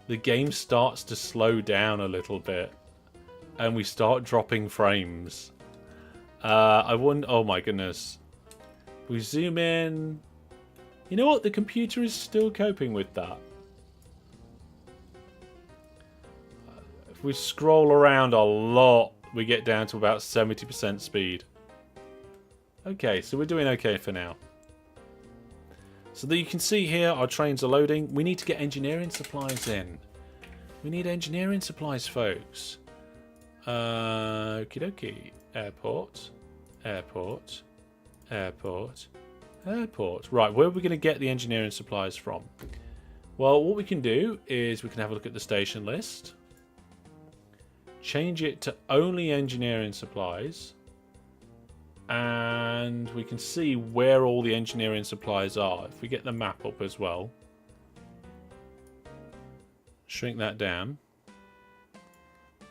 the game starts to slow down a little bit, and we start dropping frames. I wonder. Oh my goodness! We zoom in. You know what? The computer is still coping with that. If we scroll around a lot, we get down to about 70% speed. Okay, so we're doing okay for now. So that you can see here, our trains are loading. We need to get engineering supplies in. We need engineering supplies, folks. Okie dokie. Airport. Airport. Airport. Airport. Right, where are we going to get the engineering supplies from? Well, what we can do is we can have a look at the station list. Change it to only engineering supplies. And we can see where all the engineering supplies are. If we get the map up as well. Shrink that down.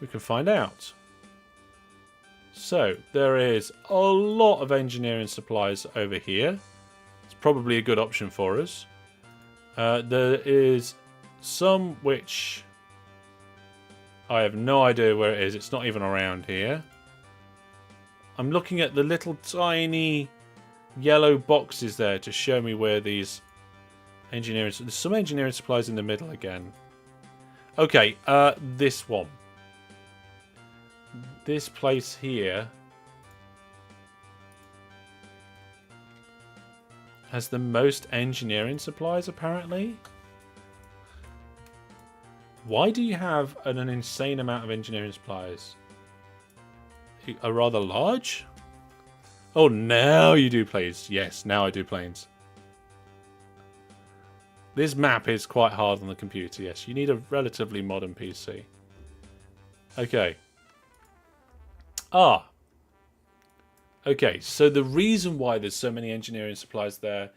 We can find out. So, there is a lot of engineering supplies over here. It's probably a good option for us. There is some which I have no idea where it is. It's not even around here. I'm looking at the little tiny yellow boxes there to show me where these engineering... There's some engineering supplies in the middle again. Okay, this one. This place here has the most engineering supplies, apparently. Why do you have an insane amount of engineering supplies? Are rather large? Oh, now you do planes. Yes, now I do planes. This map is quite hard on the computer, yes. You need a relatively modern PC. Okay. Okay, so the reason why there's so many engineering supplies there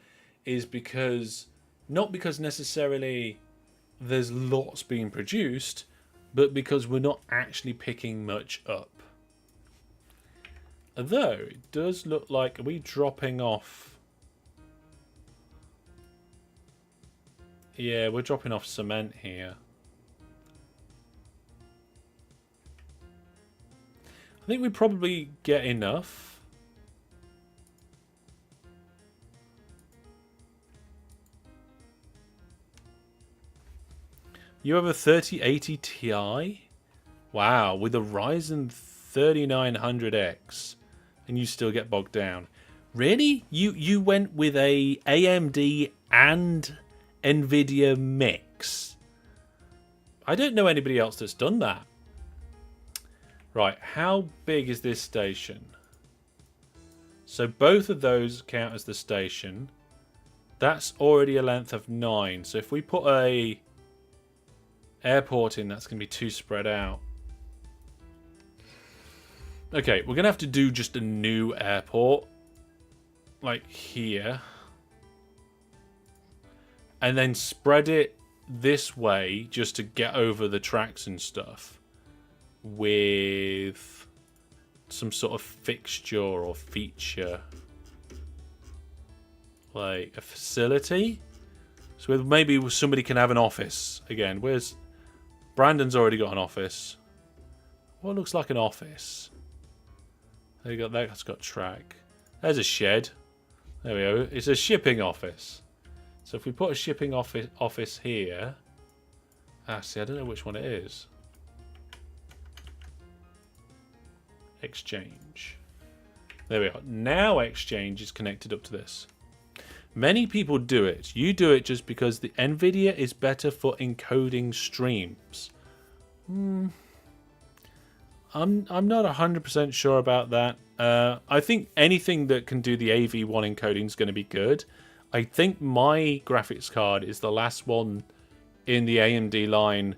is because, not because necessarily there's lots being produced, but because we're not actually picking much up. Although, it does look like, are we dropping off? Yeah, we're dropping off cement here. I think we probably get enough. You have a 3080 Ti? Wow, with a Ryzen 3900X, and you still get bogged down. Really? You went with a AMD and Nvidia mix? I don't know anybody else that's done that. Right, how big is this station? So both of those count as the station. That's already a length of 9. So if we put a airport in, that's going to be too spread out. Okay, we're going to have to do just a new airport. Like here. And then spread it this way just to get over the tracks and stuff. With some sort of fixture or feature. Like a facility. So maybe somebody can have an office. Again, where's... Brandon's already got an office. What looks like an office? There you go. That's got track. There's a shed. There we go. It's a shipping office. So if we put a shipping office here... see, I don't know which one it is. Exchange. There we are. Now Exchange is connected up to this. Many people do it. You do it just because the Nvidia is better for encoding streams. I'm not 100% sure about that. I think anything that can do the AV1 encoding is going to be good. I think my graphics card is the last one in the AMD line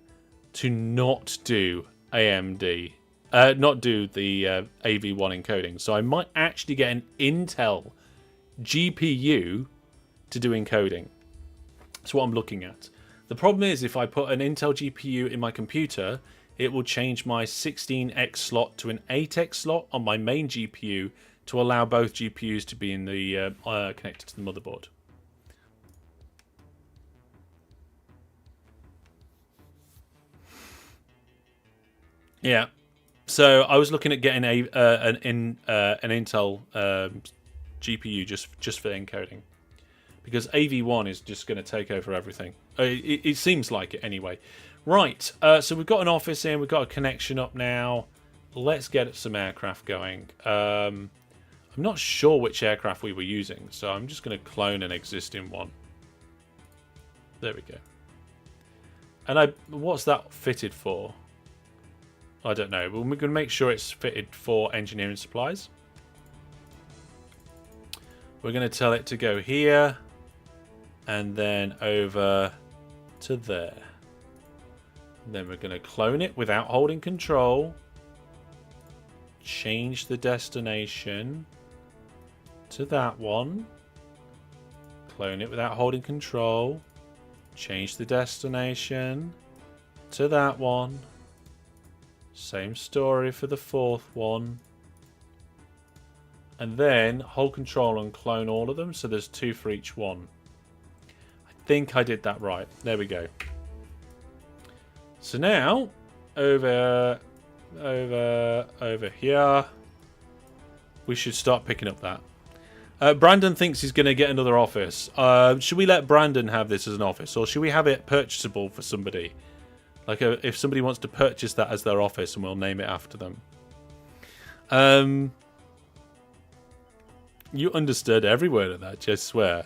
to not do AMD, not do the AV1 encoding. So I might actually get an Intel GPU to do encoding. That's what I'm looking at. The problem is if I put an Intel GPU in my computer, it will change my 16X slot to an 8X slot on my main GPU to allow both GPUs to be in the connected to the motherboard. Yeah, so I was looking at getting an Intel GPU just for encoding, because AV1 is just going to take over everything. It seems like it anyway. Right, so we've got an office in, we've got a connection up now. Let's get some aircraft going. I'm not sure which aircraft we were using, so I'm just going to clone an existing one. There we go. And what's that fitted for? I don't know, but we're going to make sure it's fitted for engineering supplies. We're going to tell it to go here and then over to there. And then we're going to clone it without holding control. Change the destination to that one. Clone it without holding control. Change the destination to that one. Same story for the fourth one. And then hold control and clone all of them, so there's 2 for each one. I think I did that right. There we go. So now, over here, we should start picking up that. Brandon thinks he's going to get another office. Should we let Brandon have this as an office, or should we have it purchasable for somebody? Like if somebody wants to purchase that as their office, and we'll name it after them. You understood every word of that, just swear.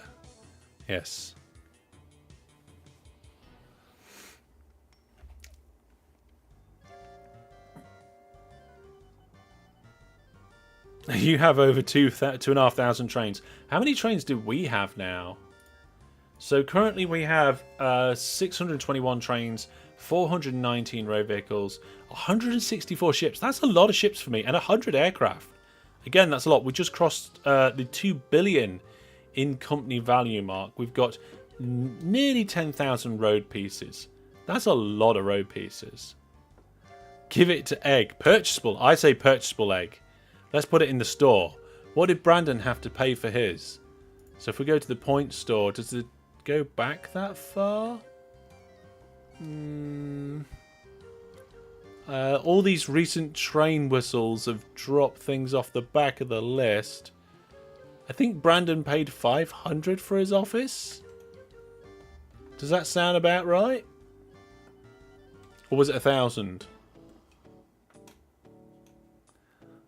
Yes. You have over 2,500 trains. How many trains do we have now? So currently we have 621 trains, 419 road vehicles, 164 ships. That's a lot of ships for me, and 100 aircraft. Again, that's a lot. We just crossed the 2 billion in company value mark. We've got nearly 10,000 road pieces. That's a lot of road pieces. Give it to egg. Purchasable. I say purchasable egg. Let's put it in the store. What did Brandon have to pay for his? So if we go to the point store, does it go back that far? All these recent train whistles have dropped things off the back of the list. I think Brandon paid 500 for his office. Does that sound about right? Or was it 1,000?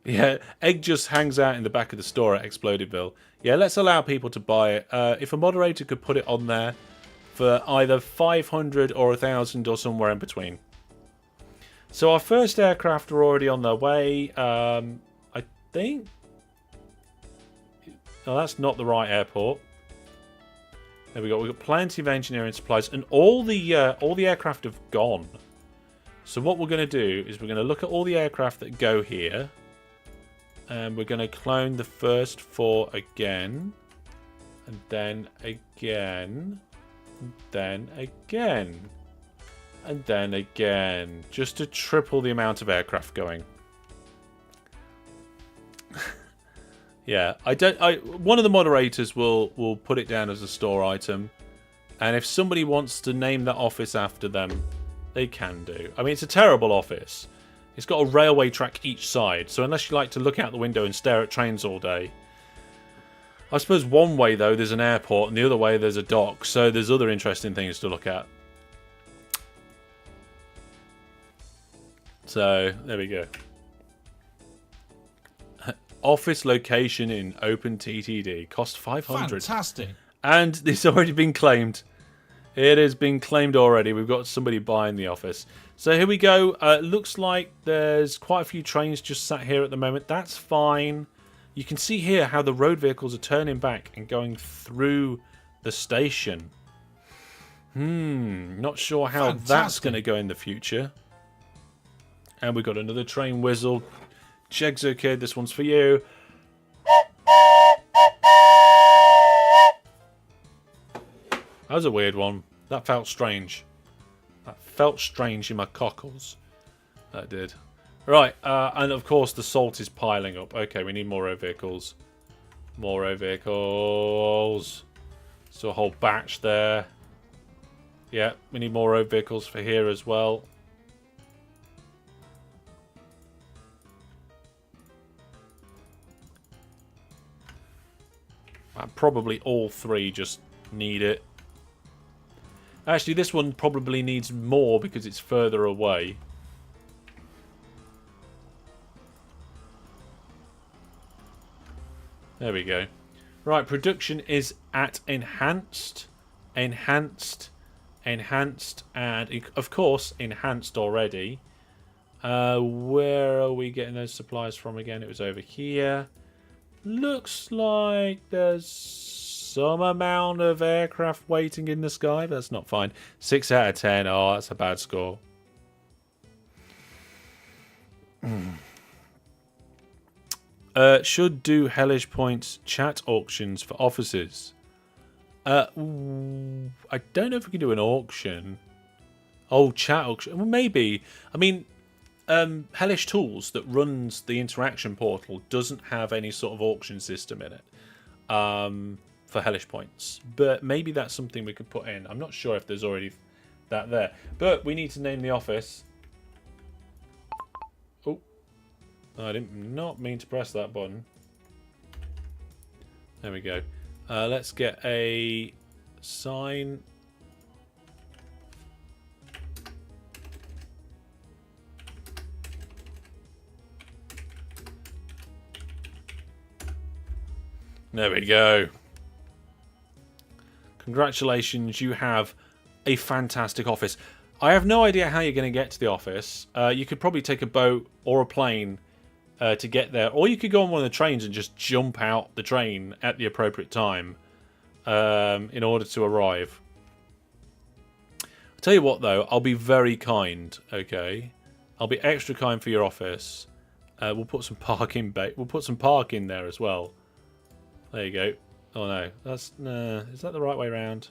Yeah, egg just hangs out in the back of the store at Explodedville. Yeah, let's allow people to buy it. If a moderator could put it on there for either 500 or 1,000 or somewhere in between. So our first aircraft are already on their way. I think... Oh, that's not the right airport. There we go. We've got plenty of engineering supplies, and all the aircraft have gone. So what we're going to do is we're going to look at all the aircraft that go here. And we're going to clone the first 4 again. And then again. And then again. And then again. Just to triple the amount of aircraft going. Yeah, one of the moderators will put it down as a store item. And if somebody wants to name that office after them, they can do. I mean, it's a terrible office. It's got a railway track each side, so unless you like to look out the window and stare at trains all day. I suppose one way, though, there's an airport, and the other way there's a dock, so there's other interesting things to look at. So, there we go. Office location in OpenTTD. Cost 500. Fantastic. And it's already been claimed. It has been claimed already. We've got somebody buying the office. So here we go. Looks like there's quite a few trains just sat here at the moment. That's fine. You can see here how the road vehicles are turning back and going through the station. Not sure how that's Fantastic. going to go in the future. And we've got another train whistle. Chegzo Kid, this one's for you. That was a weird one. That felt strange. That felt strange in my cockles. That did. Right, and of course the salt is piling up. Okay, we need more road vehicles. More road vehicles. So a whole batch there. Yeah, we need more road vehicles for here as well. Probably all three just need it. Actually, this one probably needs more because it's further away. There we go. Right, production is at enhanced, enhanced, enhanced, and of course enhanced already. Where are we getting those supplies from again? It was over here. Looks like there's some amount of aircraft waiting in the sky. But that's not fine. 6 out of 10. Oh, that's a bad score. Should do hellish points chat auctions for officers. I don't know if we can do an auction. Oh, chat auction. Well, maybe. I mean, Hellish Tools that runs the interaction portal doesn't have any sort of auction system in it for Hellish points. But maybe that's something we could put in. I'm not sure if there's already that there. But we need to name the office. Oh, I did not mean to press that button. There we go. Let's get a sign. There we go. Congratulations, you have a fantastic office. I have no idea how you're going to get to the office. You could probably take a boat or a plane to get there. Or you could go on one of the trains and just jump out the train at the appropriate time in order to arrive. I'll tell you what, though. I'll be very kind, okay? I'll be extra kind for your office. We'll put some parking we'll put some parking there as well. There you go. Oh no, that's is that the right way round?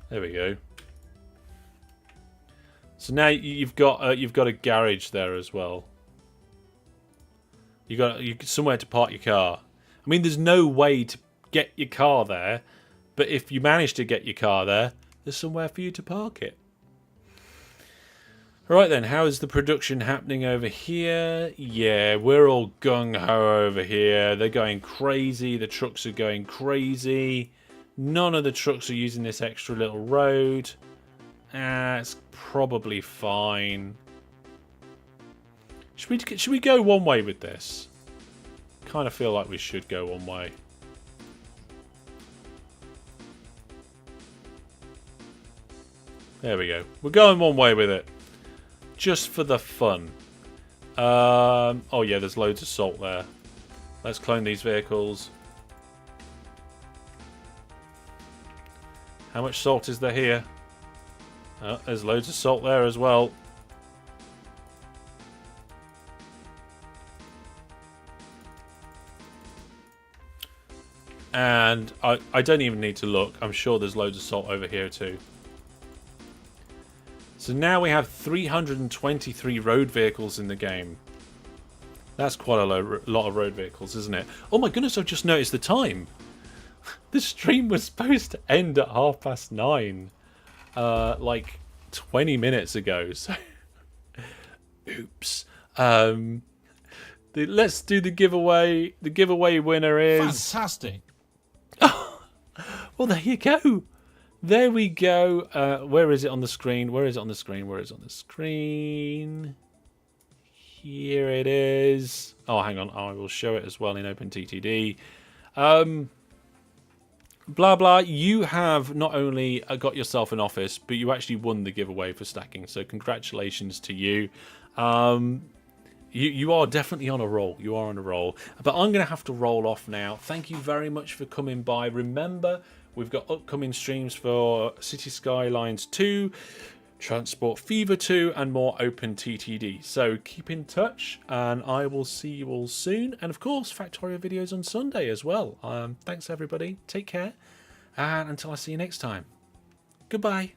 There we go. So now you've got a garage there as well. You got somewhere to park your car. I mean, there's no way to get your car there, but if you manage to get your car there, there's somewhere for you to park it. Right then, how is the production happening over here? Yeah, we're all gung-ho over here. They're going crazy. The trucks are going crazy. None of the trucks are using this extra little road. It's probably fine. Should we go one way with this? Kind of feel like we should go one way. There we go. We're going one way with it. Just for the fun. Oh yeah, there's loads of salt there. Let's clone these vehicles. How much salt is there here? Oh, there's loads of salt there as well. And I don't even need to look. I'm sure there's loads of salt over here too. So now we have 323 road vehicles in the game. That's quite a lot of road vehicles, isn't it? Oh my goodness, I've just noticed the time. The stream was supposed to end at 9:30. Like 20 minutes ago. So, oops. Let's do the giveaway. The giveaway winner is... Fantastic. Well, there you go. There we go. Where is it on the screen? Where is it on the screen? Where is it on the screen? Here it is. Oh, hang on. I will show it as well in OpenTTD. Blah, blah. You have not only got yourself an office, but you actually won the giveaway for stacking. So congratulations to you. You are definitely on a roll. You are on a roll. But I'm going to have to roll off now. Thank you very much for coming by. Remember, we've got upcoming streams for City Skylines 2, Transport Fever 2, and more OpenTTD. So keep in touch, and I will see you all soon. And of course, Factorio videos on Sunday as well. Thanks, everybody. Take care. And until I see you next time, goodbye.